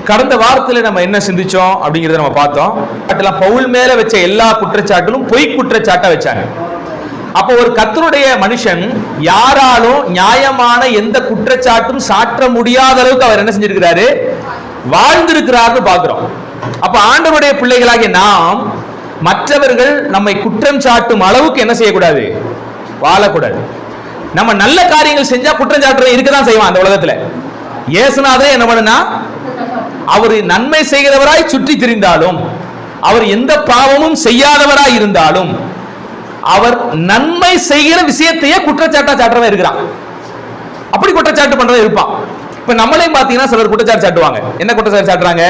கடந்த வாரத்தில் நம்ம என்ன சிந்திச்சோம் அப்படிங்கறத நம்ம பார்த்தோம். பவுல் மேல வச்ச எல்லா குற்றச்சாட்டுகளும் பொய் குற்றச்சாட்டா வச்சாங்க. அப்போ ஒரு கர்த்தருடைய மனுஷன் யாராலும் நியாயமான எந்த குற்றச்சாட்டும் சாற்ற முடியாத அளவுக்கு அவர் என்ன செஞ்சிருக்கிறாரு, வாழ்ந்திருக்கிறார்னு பார்க்கிறோம். அப்ப ஆண்டவருடைய பிள்ளைகளாகிய நாம் மற்றவர்கள் நம்மை குற்றம் சாட்டும் அளவுக்கு என்ன செய்யக்கூடாது, வாழக்கூடாது. நம்ம நல்ல காரியங்கள் செஞ்சா குற்றம் சாட்டுறது இருக்கதான் செய்வான் அந்த உலகத்துல. இயேசுநாதர் என்ன பண்ணுனா, அவர் நன்மை செய்கிறவராய் சுற்றி திரிந்தாலும், அவர் எந்த பாவமும் செய்யாதவராய் இருந்தாலும், அவர் நன்மை செய்கிற விஷயத்தையே குற்றச்சாட்டா சாட்டுறவன் இருக்கிறான். அப்படி குற்றச்சாட்டு பண்றவன் இருப்பான். இப்ப நம்மளே பாத்தீங்கன்னா சிலர் குற்றச்சாட்டு சாட்டுவாங்க. என்ன குற்றச்சாட்டு சாட்டுறாங்க,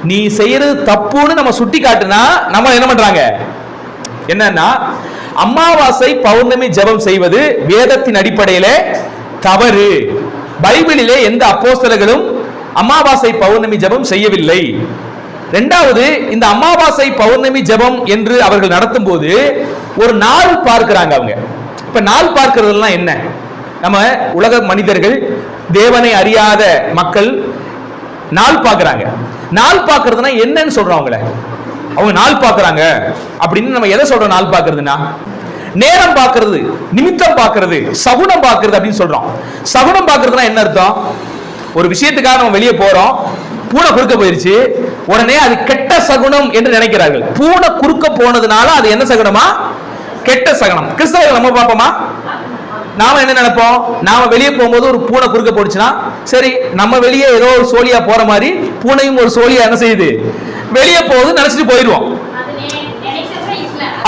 நீ செய்யறது தப்புன்னு நம்ம சுட்டி காட்டுனா நம்ம என்ன பண்றாங்க, என்னன்னா அமாவாசை பௌர்ணமி ஜெபம் செய்வது வேதத்தின் அடிப்படையிலே தவறு, பைபிளிலே எந்த அப்போஸ்தலர்களும் அமாவாசை பௌர்ணமி ஜெபம் செய்யவில்லை. இரண்டாவது, இந்த அமாவாசை பௌர்ணமி ஜெபம் என்று அவர்கள் நடத்தும் போது ஒரு நாள் பார்க்கிறாங்க அவங்க. இப்ப நாள் பார்க்கிறதுலாம் என்ன, நம்ம உலக மனிதர்கள், தேவனை அறியாத மக்கள் நாள் பார்க்கிறாங்க. நாள் பார்க்கிறதுனா என்னன்னு சொல்றவங்கள அவங்க நாள் பார்க்கறாங்க அப்படின்னு நம்ம எதை சொல்றோம், நாள் பார்க்கிறதுனா நேரம் பார்க்கிறது, நிமித்தம் பார்க்கிறது, சகுனம் பார்க்கிறது அப்படின்னு சொல்றோம். சகுனம் பார்க்கிறதுனா என்ன அர்த்தம், ஒரு விஷயத்துக்காக நம்ம வெளியே போறோம், பூனை குறுக்க போயிருச்சு, உடனே அது கெட்ட சகுனம் என்று நினைக்கிறார்கள். பூனை குறுக்க போனதுனால அது என்ன சகுனமா, கெட்ட சகுனம். கிறிஸ்தவர்கள் நம்ம பார்ப்போமா, நாம என்ன நினைப்போம், நாம வெளியே போகும்போது ஒரு பூனை குறுக்க போடுச்சுன்னா சரி, நம்ம வெளியே ஏதோ ஒரு சோழியா போற மாதிரி பூனையும் ஒரு சோழியா என்ன செய்யுது, வெளியே போகுது நினைச்சிட்டு போயிடுவோம்.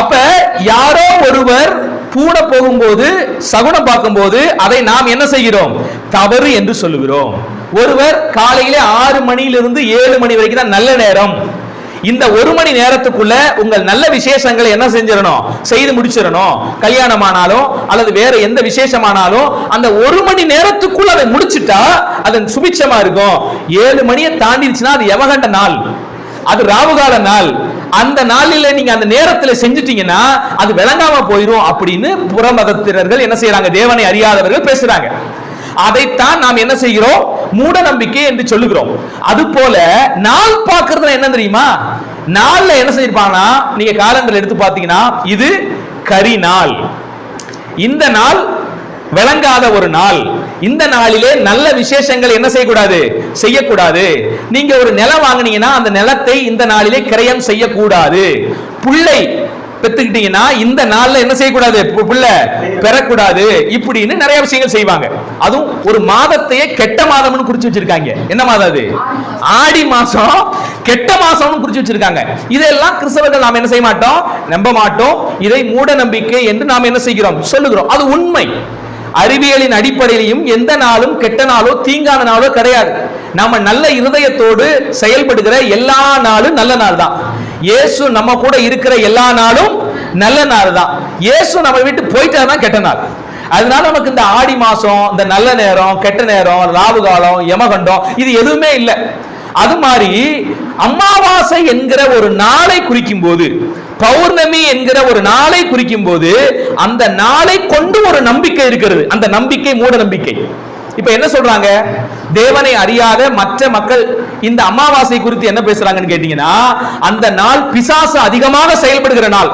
அப்ப யாரோ ஒருவர் பூனை போகும்போது சகுனம் பார்க்கும்போது அதை நாம் என்ன செய்கிறோம், தவறு என்று சொல்லுகிறோம். ஒருவர் காலையிலே 6 மணியிலிருந்து 7 மணி வரைக்கும் தான் நல்ல நேரம், இந்த 1 மணி நேரத்துக்குள்ள உங்கள் நல்ல விசேஷங்களை என்ன செஞ்சிடணும், செய்து முடிச்சிடணும். கல்யாணமானாலும் அல்லது வேற எந்த விசேஷமானாலும் அந்த 1 மணி நேரத்துக்குள்ள அதை முடிச்சுட்டா அது சுபிட்சமா இருக்கும். 7 மணியை தாண்டிடுச்சுன்னா அது யமகண்ட நாள், அது ராவுகால நாள். அந்த நாளில நீங்க அந்த நேரத்தில் செஞ்சிட்டீங்கன்னா அது விளங்காம போயிடும் அப்படின்னு புறமதத்தினர்கள் என்ன செய்யறாங்க, தேவனை அறியாதவர்கள் பேசுறாங்க. அதைத்தான் நாம் என்ன செய்கிறோம், மூட நம்பிக்கை என்று சொல்லுகிறோம். அது போல நாள் பார்க்கிறது என்ன தெரியுமா, நாள்ல என்ன செஞ்சிருப்பாங்கன்னா, நீங்க காலண்டர் எடுத்து பாத்தீங்கன்னா இது கரி நாள், இந்த நாள் விளங்காத ஒரு நாள், இந்த நாளிலே நல்ல விசேஷங்கள் என்ன செய்யக்கூடாது, செய்யக்கூடாது. நீங்க ஒரு நிலம் வாங்கினீங்கன்னா அந்த நிலத்தை இந்த நாளிலே கிரயம் செய்யக்கூடாது. புள்ளை பெத்துக்கிட்டீங்கன்னா இந்த நாள்ல என்ன செய்யக்கூடாது, பிள்ளை பெறக்கூடாது. இப்படின்னு நிறைய விஷயங்கள் செய்வாங்க. அதுவும் ஒரு மாதத்தையே கெட்ட மாதம்னு குறிச்சு வச்சிருக்காங்க. என்ன மாதம் அது, ஆடி மாசம் கெட்ட மாசம்னு குறிச்சு வச்சிருக்காங்க. இதெல்லாம் கிறிஸ்தவர்கள் நாம் என்ன செய்ய மாட்டோம், நம்ப மாட்டோம். இதை மூட நம்பிக்கை என்று நாம் என்ன செய்கிறோம், சொல்லுகிறோம். அது உண்மை. அறிவியலின் அடிப்படையிலும் எந்த நாளும் கெட்ட நாளோ தீங்கான நாளோ கிடையாது. நாம நல்ல இருதயத்தோடு செயல்படுகிற எல்லா நாளும் நல்ல நாள் தான். இயேசு நம்ம கூட இருக்கிற எல்லா நாளும் நல்ல நாள் தான். இயேசு நம்ம விட்டு போயிட்டாதான் கெட்ட நாள். அதனால நமக்கு இந்த ஆடி மாசம், இந்த நல்ல நேரம், கெட்ட நேரம், ராவு காலம், யமகண்டம் இது எதுவுமே இல்லை. அது மாதிரி அமாவாசை என்கிற ஒரு நாளை குறிக்கும் போது, பௌர்ணமி என்கிற ஒரு நாளை குறிக்கும் போது அந்த நாளை கொண்டு ஒரு நம்பிக்கை இருக்கிறது. அந்த நம்பிக்கை மூட நம்பிக்கை. இப்ப என்ன சொல்றாங்க, தேவனை அறியாத மற்ற மக்கள் இந்த அமாவாசை குறித்து என்ன பேசுறாங்கன்னு கேட்டீங்கன்னா, அந்த நாள் பிசாசு அதிகமாக செயல்படுகிற நாள்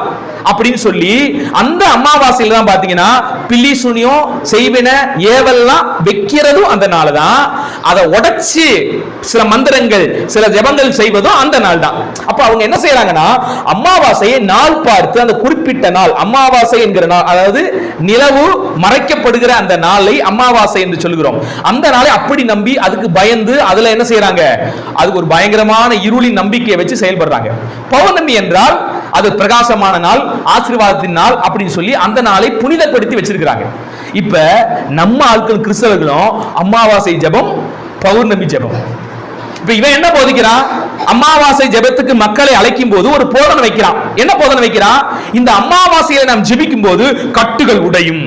அப்படின்னு சொல்லி அந்த அமாவாசையில தான் பாத்தீங்கன்னா பில்லி சூனியம் செய்வின ஏவல்லாம் வைக்கிறதும் அந்த நாள் தான். அதை உடைச்சு சில மந்திரங்கள் சில ஜெபங்கள் செய்வதும் அந்த நாள் தான். அப்ப அவங்க என்ன செய்யறாங்கன்னா, அமாவாசையை நாள் பார்த்து அந்த குறிப்பிட்ட நாள் அமாவாசை என்கிற நாள், அதாவது நிலவு மறைக்கப்படுகிற அந்த நாளை அமாவாசை என்று சொல்கிறோம். அந்த நாளை அப்படி நம்பி அதுக்கு பயந்து அதுல என்ன செய்யறாங்க, அதுக்கு ஒரு பயங்கரமான இருளின் நம்பிக்கையை வச்சு செயல்படுறாங்க. பௌர்ணமி என்றால் அது பிரகாசமான நாள், ஆசீர்வாதத்தின் நாள் அப்படின்னு சொல்லி அந்த நாளை புனிதப்படுத்தி வச்சிருக்கிறாங்க. இப்ப நம்ம ஆட்கள் கிறிஸ்தவர்களும் அமாவாசை ஜெபம், பௌர்ணமி ஜெபம். இப்ப இவன் என்ன போதிக்கிறான், அமாவாசை ஜெபத்துக்கு மக்களை அழைக்கும் போது ஒரு போதனை வைக்கிறான். என்ன போதனை வைக்கிறான், இந்த அமாவாசையில நாம் ஜெபிக்கும் போது கட்டுகள் உடையும்,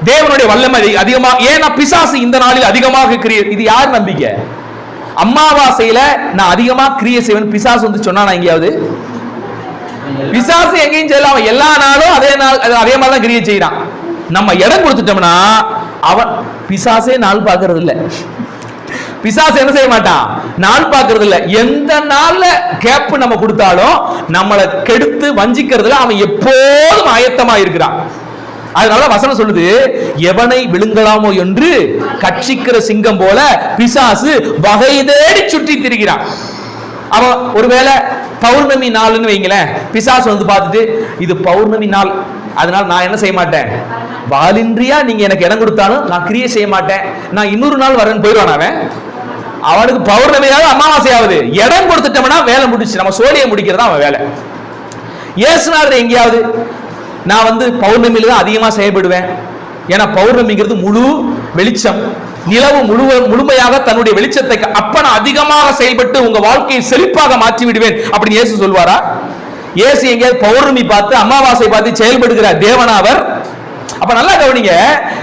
தேவனுடைய வல்லமை அதிகமா, ஏன்னா பிசாசு இந்த நாளில் அதிகமாக கிரியை. இது யார் நம்பிக்கை, அமாவாசையில நான் அதிகமா கிரியை செய்வேன் பிசாசு வந்து சொன்னா எங்கேயாவது, பிசாசு எங்கேயும் செய்யலாம், எல்லா நாளும் அதே நாள் அதே மாதிரி தான் கிரியை செய்யறான். நம்ம இடம் கொடுத்துட்டோம்னா அவன் பிசாசே நாள் பார்க்கறது இல்லை. பிசாசு என்ன செய்ய மாட்டான்? நாள் பார்க்கறது இல்ல. எந்த நாள்ல கேப் நம்ம கொடுத்தாலும் நம்மளை கெடுத்து வஞ்சிக்கிறதுல அவன் எப்போதும் ஆயத்தமா இருக்கிறான். அதனால வசனம் சொல்லுது, எவனை விழுங்கலாமோ என்று கட்சிக்கிற சிங்கம் போல பிசாசு வகை தேடி சுற்றி திரிகிறான். அவன் ஒருவேளை பௌர்ணமி நாள்னு வைங்களேன், பிசாசு வந்து பார்த்துட்டு இது பௌர்ணமி நாள், அதனால நான் என்ன செய்ய மாட்டேன், வாலின்றியா நீங்க எனக்கு இடம் கொடுத்தாலும் நான் கிரியை செய்ய மாட்டேன், நான் இன்னொரு நாள் வரேன்னு போயிடுவான். அவனுக்கு பௌர்ணமியாவது அமாவாசையாவது இடம் கொடுத்துட்டோம்னா வேலை முடிச்சு, நம்ம சோழியை முடிக்கிறதா அவன் வேலை. இயேசுநாதர் எங்கேயாவது நான் வந்து பௌர்ணமியில தான் அதிகமா செயல்படுவேன், ஏன்னா பௌர்ணமிங்கிறது முழு வெளிச்சம், நிலவு முழுமையாக தன்னுடைய வெளிச்சத்தை அப்ப நான் அதிகமாக செயல்பட்டு உங்க வாழ்க்கையை செழிப்பாக மாற்றி விடுவேன் அப்படின்னு இயேசு சொல்வாரா? இயேசு எங்கேயாவது பௌர்ணமி பார்த்து அமாவாசை பார்த்து செயல்படுகிறார் தேவனா அவர்? அப்ப நல்லா கவனிங்க,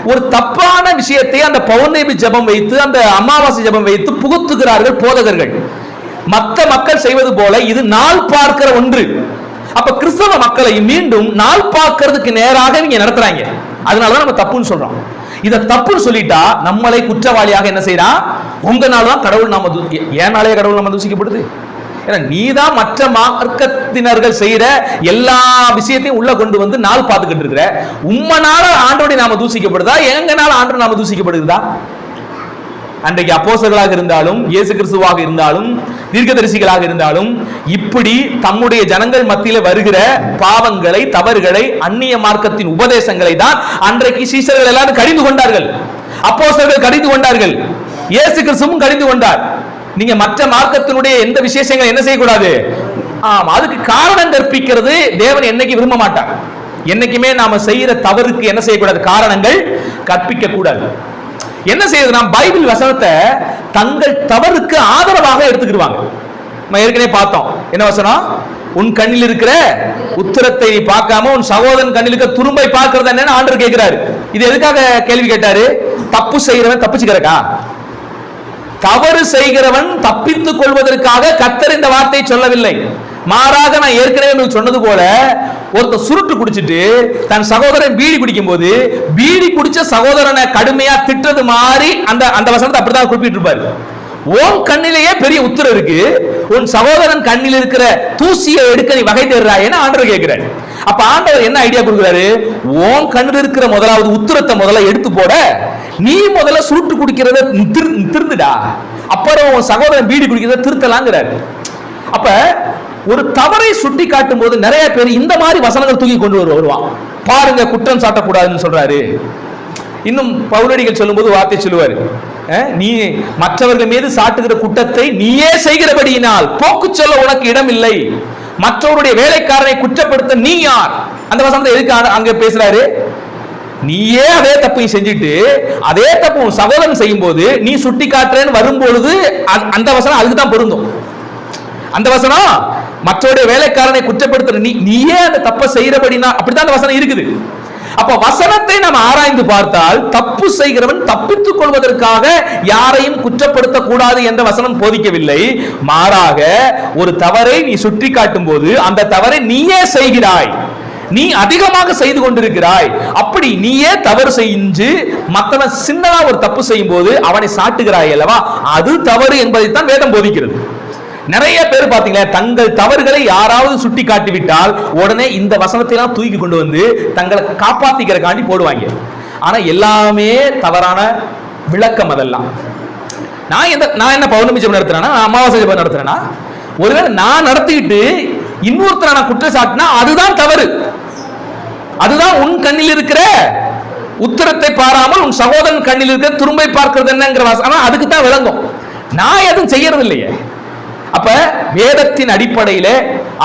ஒரு தப்பான விஷயத்தை அந்த பௌர்ணமி ஜெபம் வைத்து அந்த அமாவாசை ஜெபம் வைத்து புகுத்துகிறார்கள் போதகர்கள். மற்ற மக்கள் செய்வது போல இது நாள் பார்க்கிற ஒன்று. அப்ப கிறிஸ்தவ மக்களை மீண்டும் நாள் பார்க்கிறதுக்கு நேராக நீங்க நடத்துறாங்க. அதனாலதான் நம்ம தப்புன்னு சொல்றோம். இத தப்புன்னு சொல்லிட்டா நம்மளை குற்றவாளியாக என்ன செய்யறா? உங்களால தான் கடவுள் நாம, ஏனாலே கடவுள் நாம தூசிக்கப்படுது. ஏன்னா நீதான் மற்ற மார்க்கத்தினர்கள் செய்யற எல்லா விஷயத்தையும் உள்ள கொண்டு வந்து நாள் பார்த்துக்கிட்டு இருக்கிற. உம்மனால ஆண்டோடைய நாம தூசிக்கப்படுதா, எங்கனால ஆண்டோட நாம தூசிக்கப்படுதா? அன்றைக்கு அப்போஸ்தலர்களாக இருந்தாலும் இயேசு கிறிஸ்துவாக இருந்தாலும் தீர்க்கதரிசிகளாக இருந்தாலும் இப்படி தம்முடைய ஜனங்கள் மத்தியில வருகிற பாவங்களை, தவறுகளை, அந்நிய மார்க்கத்தின் உபதேசங்களை தான் அன்றைக்கு சீஷர்கள் எல்லாரும் கடிந்து கொண்டார்கள், அப்போஸ்தலர்கள் கடிந்து கொண்டார்கள், இயேசு கிறிஸ்துவும் கடிந்து கொண்டார். நீங்க மற்ற மார்க்கத்தினுடைய எந்த விசேஷங்கள் என்ன செய்யக்கூடாது, அதுக்கு காரணம் கற்பிக்கிறது தேவன் என்னைக்கு விரும்ப மாட்டார். என்னைக்குமே நாம செய்யற தவறுக்கு என்ன செய்யக்கூடாது, காரணங்கள் கற்பிக்க கூடாது. என்ன செய்யுது, நாம் பைபிள் வசனத்தை தங்கள் தவறுக்கு ஆதரவாக எடுத்துக்கிடுவாங்க. நம்ம ஏற்கனவே பார்த்தோம், என்ன வசனம், உன் கண்ணில் இருக்கிற உத்திரத்தை நீ பார்க்காம உன் சகோதரன் கண்ணில் இருக்கிற துரும்பை பார்க்கிறது என்னன்னு ஆண்டவர் கேட்கிறாரு. இது எதுக்காக கேள்வி கேட்டாரு? தப்பு செய்கிறவன் தப்பிச்சுக்கிறக்கா? தவறு செய்கிறவன் தப்பித்துக் கொள்வதற்காக கர்த்தர் இந்த வார்த்தையை சொல்லவில்லை. மாறாக நான் ஏற்கனவே சொன்னது போல ஒருத்தர் சுருட்டு குடிச்சிட்டு தன் சகோதரன் பீடி குடிக்கும் போது பீடி குடிச்ச சகோதரனை கடுமையா திட்டது மாதிரி அந்த வசனத்தை அப்படிதான் குறிப்பிட்டு இருப்பாரு. உன் கண்ணிலேயே பெரிய உத்தரவு இருக்கு, உன் சகோதரன் கண்ணில் இருக்கிற தூசியை எடுக்க நீ வகை தேடுறாயேன்னு ஆண்டவர் கேட்கிறாரு. அப்ப ஆண்டவர் என்ன ஐடியா கொடுக்கிறாரு, உன் கண்ணில் இருக்கிற முதலாவது உத்தரத்தை முதல்ல எடுத்து போட, நீ முதல்ல சுருட்டு குடிக்கிறத திருந்துடா, அப்புறம் உன் சகோதரன் பீடி குடிக்கிறத திருத்தலாங்கிறாரு. அப்ப ஒரு தவறை சுட்டி காட்டும் போது நிறைய பேர் இந்த மாதிரி வசனங்கள் தூக்கி கொண்டு வருவான். பாருங்க, குற்றம் சாட்டக்கூடாதுன்னு சொல்றாரு. இன்னும் பவுலடிகள் சொல்லும் போது வார்த்தை சொல்லுவாரு, நீ மற்றவர்கள் மீது சாட்டுகிற குற்றத்தை நீயே செய்கிறபடியினால் போக்கு சொல்ல உனக்கு இடம் இல்லை, மற்றவருடைய வேலைக்காரனை குற்றப்படுத்த நீ யார்? அந்த வசனத்தை எதுக்கு அங்க பேசுறாரு? நீயே அதே தப்பை செஞ்சுட்டு அதே தப்பு சகோதரன் செய்யும் போது நீ சுட்டி காட்டுறேன்னு வரும்பொழுது அந்த வசனம் அதுக்கு தான் பொருந்தும். அந்த வசனம் மற்றவருடைய வேலைக்காரனை குற்றப்படுத்துற நீயே அந்த தப்பை செய்யறபடினா அப்படிதான் அந்த வசனம் இருக்குது. அப்ப வசனத்தை நாம் ஆராய்ந்து பார்த்தால் தப்பு செய்கிறவன் தப்பித்துக் கொள்வதற்காக யாரையும் குற்றப்படுத்த கூடாது என்ற வசனம் போதிக்கவில்லை. மாறாக ஒரு தவறை நீ சுட்டி காட்டும் போது அந்த தவறை நீயே செய்கிறாய், நீ அதிகமாக செய்து கொண்டிருக்கிறாய், அப்படி நீயே தவறு செஞ்சு மற்றவன் சின்னதா ஒரு தப்பு செய்யும் போது அவனை சாட்டுகிறாய் அல்லவா, அது தவறு என்பதைத்தான் வேதம் போதிக்கிறது. நிறைய பேர் பாத்தீங்களா, தங்கள் தவறுகளை யாராவது சுட்டி காட்டிவிட்டால் உடனே இந்த வசனத்தை எல்லாம் தூக்கி கொண்டு வந்து தங்களை காப்பாத்திக்கிறக்காண்டி போடுவாங்க. ஆனா எல்லாமே தவறான விளக்கம். அதெல்லாம் நான் என்ன பௌர்ணமி ஜெபம் நடத்துறேன்னா, அமாவாசை ஜெபம் நடத்துறேன்னா, ஒருவேளை நான் நடத்திக்கிட்டு இன்னொருத்தரை நான் குற்றம் சாட்டினா அதுதான் தவறு. அதுதான் உன் கண்ணில் இருக்கிற உத்தரத்தை பாராமல் உன் சகோதரன் கண்ணில் இருக்கிற துரும்பை பார்க்கிறது என்னங்கிற வசனம் அதுக்கு தான் விளங்கும். நான் எதுவும் செய்யறது இல்லையே. அப்ப வேதத்தின் அடிப்படையில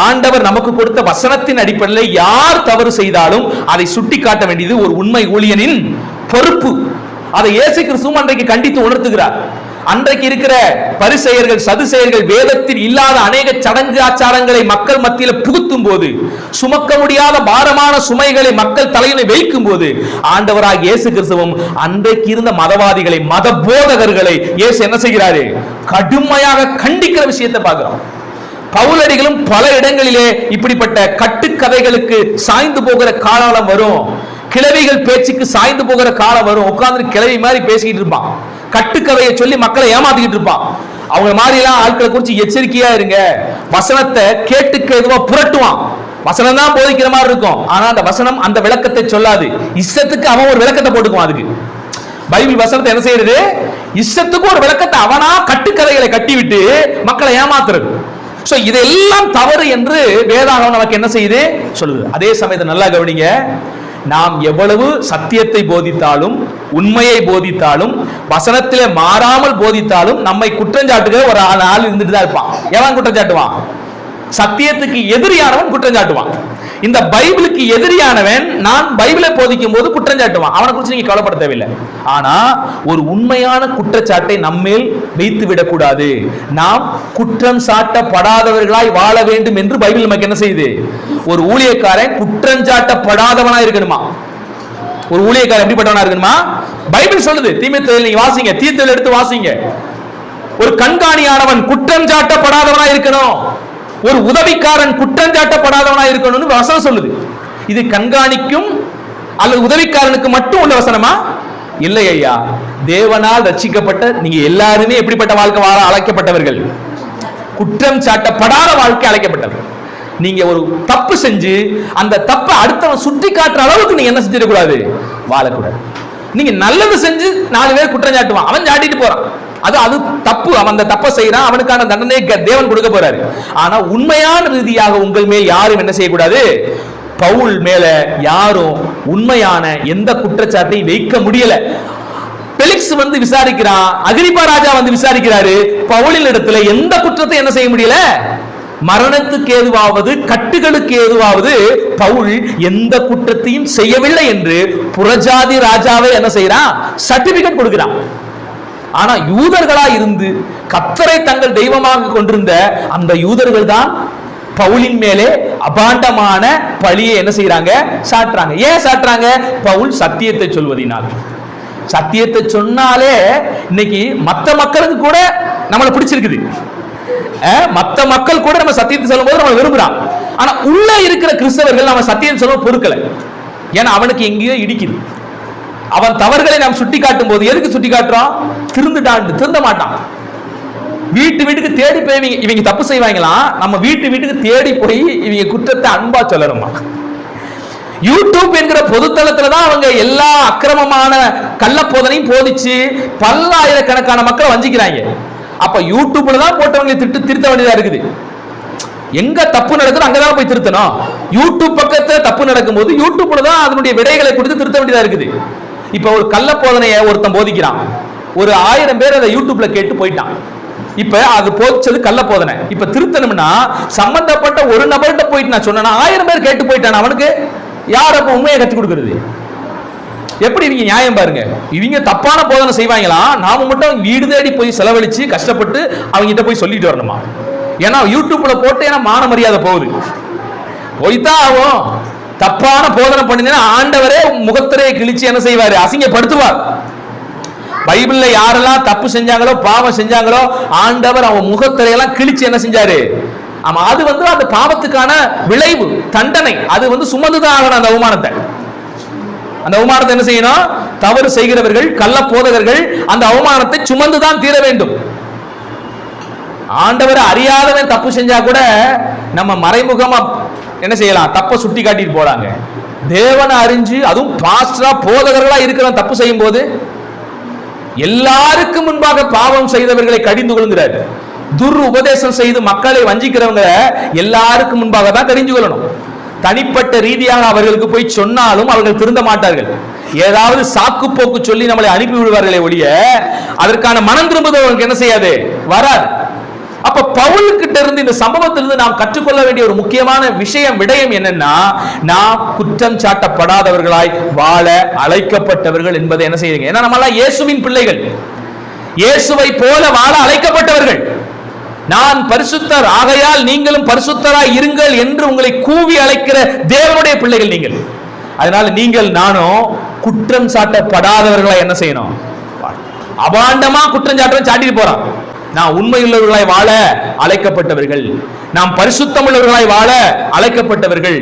ஆண்டவர் நமக்கு கொடுத்த வசனத்தின் அடிப்படையில் யார் தவறு செய்தாலும் அதை சுட்டி காட்ட வேண்டியது ஒரு உண்மை ஊழியனின் பொறுப்பு. அதை இயேசு கிறிஸ்து அன்றைக்கு கண்டித்து உணர்த்துகிறார். அன்றைக்கு இருக்கிற பரிசேயர்கள், சதுசேயர்கள் வேதத்தில் இல்லாத அநேக சடங்கு ஆச்சாரங்களை மக்கள் மத்தியில் புகுத்தும் போது, சுமக்க முடியாத பாரமான சுமைகளை மக்கள் தலையில வைக்கும் போது ஆண்டவராக இயேசு கிறிஸ்துவும் அன்றைக்கு இருந்த மதவாதிகளை, மத போதகர்களை இயேசு என்ன செய்கிறாரு, கடுமையாக கண்டிக்கிற விஷயத்தை பார்க்கிறோம். பவுலடிகளும் பல இடங்களிலே இப்படிப்பட்ட கட்டுக்கதைகளுக்கு சாய்ந்து போகிற காலம் வரும், கிழவிகள் பேச்சுக்கு சாய்ந்து போகிற காலம் வரும். உட்கார்ந்து கிழவி மாதிரி பேசிக்கிட்டு இருப்பான், கட்டுக்கதையை சொல்லி மக்களை ஏமாத்திக்கிட்டு இருப்பான். அவங்க மாதிரி எல்லாம் ஆட்களை குறிச்சு எச்சரிக்கையா இருங்க. வசனத்தை கேட்டுக்கு எதுவா புரட்டுவான். வசனம் தான் போதிக்கிற மாதிரி இருக்கும், ஆனா அந்த வசனம் அந்த விளக்கத்தை சொல்லாது. இஷ்டத்துக்கு அவன் ஒரு விளக்கத்தை போட்டுக்குவான். அதுக்கு பைபிள் வசனத்தை என்ன செய்யறது, இஷ்டத்துக்கு ஒரு விளக்கத்தை அவனா கட்டுக்கதைகளை கட்டிவிட்டு மக்களை ஏமாத்துறது. சோ இதெல்லாம் தவறு என்று வேதாகமம் நமக்கு என்ன செய்யுது சொல்லுது. அதே சமயத்தை நல்லா கவனிங்க, நாம் எவ்வளவு சத்தியத்தை போதித்தாலும் உண்மையை போதித்தாலும் வசனத்திலே மாறாமல் போதித்தாலும் நம்மை குற்றஞ்சாட்டுகிற ஒரு ஆள் இருந்துட்டு தான் இருப்பான். எவன் குற்றஞ்சாட்டுவான்? சத்தியத்துக்கு எதிரியானவன் குற்றஞ்சாட்டுவான். இந்த பைபிளுக்கு எதிரியானவன் நான் பைபிளை போதிக்கும் போது குற்றஞ்சாட்டுவான். அவனை குறித்து நீங்க கவலைப்பட தேவையில்லை. ஆனா ஒரு உண்மையான குற்றச்சாட்டை நம்மேல் வைத்து விடக்கூடாது. நாம் குற்றம் சாட்டப்படாதவர்களாய் வாழ வேண்டும் என்று பைபிள் நமக்கு என்ன செய்யுது? ஒரு ஊழியக்காரன் குற்றஞ்சாட்டப்படாதவனா இருக்கணுமா? ஒரு ஊழியக்காரன் எப்படிப்பட்டவனா இருக்கணுமா? பைபிள் சொல்லுது. தீமோத்தேயுவில் நீங்க வாசிங்க, தீத்துவில் எடுத்து வாசிங்க. ஒரு கண்காணியானவன் குற்றம் சாட்டப்படாதவனா இருக்கணும். ஒரு உதவிக்காரன் குற்றஞ்சாட்டப்படாதவனா இருக்கணும்னு வசனம் சொல்லுது. இது கண்காணிக்கும் அல்லது உதவிக்காரனுக்கு மட்டும் உள்ள வசனமா? இல்லை ஐயா. தேவனால் ரட்சிக்கப்பட்ட நீங்க எல்லாருமே எப்படிப்பட்ட வாழ்க்கை வாழ அழைக்கப்பட்டவர்கள்? குற்றம் சாட்டப்படாத வாழ்க்கை அழைக்கப்பட்டவர்கள். நீங்க ஒரு தப்பு செஞ்சு அந்த தப்பை அடுத்தவன் சுட்டி காட்டுற அளவுக்கு நீங்க என்ன செஞ்சிடக்கூடாது? வாழக்கூடாது. நீங்க நல்லது செஞ்சு 4 பேர் குற்றம் சாட்டுவான், அவன் சாட்டிட்டு போறான், அது தப்பு. அவன் அந்த தப்பை செய்யறான், அவனுக்கான தண்டனையை தேவன் கொடுக்க போறாரு. ஆனா உண்மையான ரீதியாக உங்கள் மேல் யாரும் என்ன செய்யக்கூடாது? பவுல் மேல யாரும் உண்மையான எந்த குற்றச்சாட்டையும் வைக்க முடியல. பெலிக்ஸ் வந்து விசாரிக்கிறான், அகிரிப்பா ராஜா வந்து விசாரிக்கிறாரு. பவுலின் இடத்துல எந்த குற்றத்தை என்ன செய்ய முடியல? மரணத்துக்கு ஏதுவாவது கட்டுகளுக்கு ஏதுவாவது பவுல் எந்த குற்றத்தையும் செய்யவில்லை என்று புறஜாதி ராஜாவை என்ன செய்யறான்? சர்டிபிகேட் கொடுக்கிறான். ஆனா யூதர்களா இருந்து கர்த்தரை தங்கள் தெய்வமாக கொண்டிருந்த அந்த யூதர்கள் தான் பவுலின் மேலே அபாண்டமான பழியை என்ன செய்யறாங்க? சாட்டுறாங்க. ஏன் சாட்டுறாங்க? பவுல் சத்தியத்தை சொல்வதினால். சத்தியத்தை சொன்னாலே இன்னைக்கு மற்ற மக்களுக்கு கூட நம்மளை பிடிச்சிருக்குது. மற்ற மக்கள் கூட நம்ம சத்தியத்தை சொல்லும் போது நம்ம விரும்புறான். ஆனா உள்ள இருக்கிற கிறிஸ்தவர்கள் நம்ம சத்தியம் சொல்ல பொறுக்கல. ஏன்னா அவனுக்கு எங்கேயோ இடிக்குது. அவன் தவறுகளை நாம் சுட்டி காட்டும் போது எதுக்கு சுட்டி காட்டுறோம்? திருந்த மாட்டான். வீட்டுக்கு தேடி போய் இவங்க தப்பு செய்வாங்களாம், நம்ம வீட்டுக்கு தேடி போய் இவங்க குற்றத்தை அன்பா சொல்லணுமா? யூடியூப் என்கிற பொதுத்தளத்துல தான் அவங்க எல்லா அக்கிரமமான கள்ளப்போதனையும் போதிச்சு பல்லாயிரக்கணக்கான மக்களை வஞ்சிக்கிறாங்க. அப்ப யூடியூப்ல தான் போட்டவங்களை திருத்த வேண்டியதா இருக்குது. எங்க தப்பு நடக்குது அங்கதான் போய் திருத்தணும். யூடியூப் பக்கத்துல தப்பு நடக்கும் போது யூடியூப்ல தான் அதனுடைய விடைகளை கொடுத்து திருத்த வேண்டியதா இருக்குது. இப்ப ஒரு கள்ள போதனையை ஒருத்தன் போதிக்கிறான், ஒரு 1000 பேர் அதை யூடியூப்ல கேட்டு போயிட்டான். இப்ப அது போச்சது கள்ள போதனை. இப்ப திருத்தணும்னா சம்பந்தப்பட்ட ஒரு நபர்கிட்ட போயிட்டு நான் சொன்னா 1000 பேர் கேட்டு போயிட்டான், அவனுக்கு யார் அப்ப உண்மையை கற்றுக் கொடுக்கிறது? எப்படி நீங்க நியாயம் பாருங்க. இவங்க தப்பான போதனை செய்வாங்களா, நாம மட்டும் வீடு தேடி போய் செலவழிச்சு கஷ்டப்பட்டு அவங்க கிட்ட போய் சொல்லிட்டு வரணுமா? ஏன்னா யூடியூப்ல போட்டு ஏன்னா மான மரியாதை போகுது, போய்தான் ஆகும். தப்பான போதனை பண்ணினா ஆண்டவரே முகத்திரையை கிழிச்சு என்ன செய்வாரு? அசிங்கப்படுத்துவார். பைபிள்ல யாரெல்லாம் தப்பு செஞ்சாங்களோ பாவம் செஞ்சாங்களோ ஆண்டவர் அவன் முகத்திரையெல்லாம் கிழிச்சு என்ன செஞ்சாரு? ஆமா, அது வந்து அந்த பாவத்துக்கான விளைவு, தண்டனை. அது வந்து சுமந்துதான் ஆகணும் அந்த அவமானத்தை. அந்த அவமானத்தை என்ன செய்யணும்? தவறு செய்கிறவர்கள், கள்ள போதகர்கள் அந்த அவமானத்தை சுமந்துதான் தீர வேண்டும். ஆண்டவர் அறியாதவன் தப்பு செஞ்சா கூட நம்ம மறைமுகமா என்ன செய்யலாம்? தப்ப சுட்டி காட்டிட்டு போறாங்க. தேவனை அறிஞ்சு அதுவும் பாஸ்டரா போதகர்களா இருக்கிற தப்பு செய்யும் போது எல்லாருக்கும் முன்பாக பாவம் செய்தவர்களை கடிந்து கொள்கிறார். துர் உபதேசம் செய்து மக்களை வஞ்சிக்கிறவங்க எல்லாருக்கும் முன்பாக தான் கடிந்து கொள்ளணும். தனிப்பட்ட ரீதியாக அவர்களுக்கு போய் சொன்னாலும் அவர்கள் திருந்த மாட்டார்கள். ஏதாவது சாக்கு போக்கு சொல்லி நம்மளை அனுப்பி விடுவார்களே ஒழிய அதற்கான மனம் திரும்புதல் அவங்களுக்கு என்ன செய்யாது? வராது. அப்ப பவுல் கிட்ட இருந்து இந்த சம்பவத்திலிருந்து நாம் கற்றுக்கொள்ள வேண்டிய ஒரு முக்கியமான விடயம் என்னன்னா, நாம் குற்றம் சாட்டப்படாதவர்களாய் வாழ அழைக்கப்பட்டவர்கள் என்பதை என்ன செய்யுங்க. ஏன்னா நம்ம எல்லாம் இயேசுவின் பிள்ளைகள், இயேசுவை போல வாழ அழைக்கப்பட்டவர்கள். நான் பரிசுத்தர் ஆகையால் நீங்களும் பரிசுத்தராய் இருங்கள் என்று உங்களை கூவி அழைக்கிற தேவனுடைய பிள்ளைகள் நீங்கள். அதனால நீங்கள் நானும் குற்றம் சாட்டப்படாதவர்களாய் என்ன செய்யணும்? அபாண்டமா குற்றம் சாட்டிட்டு போறான். நாம் உண்மையுள்ளவர்களாய் வாழ அழைக்கப்பட்டவர்கள், நாம் பரிசுத்தம் உள்ளவர்களாய் வாழ அழைக்கப்பட்டவர்கள்,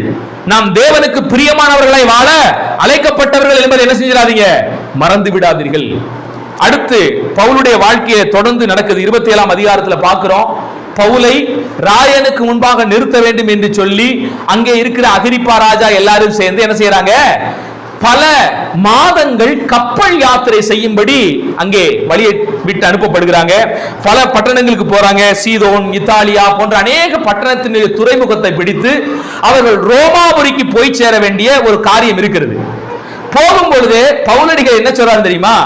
நாம் தேவனுக்கு பிரியமானவர்களாய் வாழ அழைக்கப்பட்டவர்கள் என்பதை என்ன செஞ்சிடாதீங்க, மறந்து விடாதீர்கள். அடுத்து பவுலுடைய வாழ்க்கையை தொடர்ந்து நடக்குது. 27ஆம் அதிகாரத்தில் பார்க்கிறோம். பவுலை ராயனுக்கு முன்பாக நிறுத்த வேண்டும் என்று சொல்லி அங்கே இருக்கிற அகிரிப்பா ராஜா எல்லாரும் சேர்ந்து என்ன செய்யறாங்க, பல மாதங்கள் கப்பல் யாத்திரை செய்யும்படி அங்கே வழியை விட்டு அனுப்பப்படுகிறாங்க. பல பட்டணங்களுக்கு போறாங்க. சீதோன், இத்தாலியா போன்ற அநேக பட்டணத்தின் துறைமுகத்தை பிடித்து அவர்கள் ரோமாபுரிக்கு போய் சேர வேண்டிய ஒரு காரியம் இருக்கிறது. போகும் பொழுது பவுலடிகள் என்ன சொல்றாரு தெரியுமா?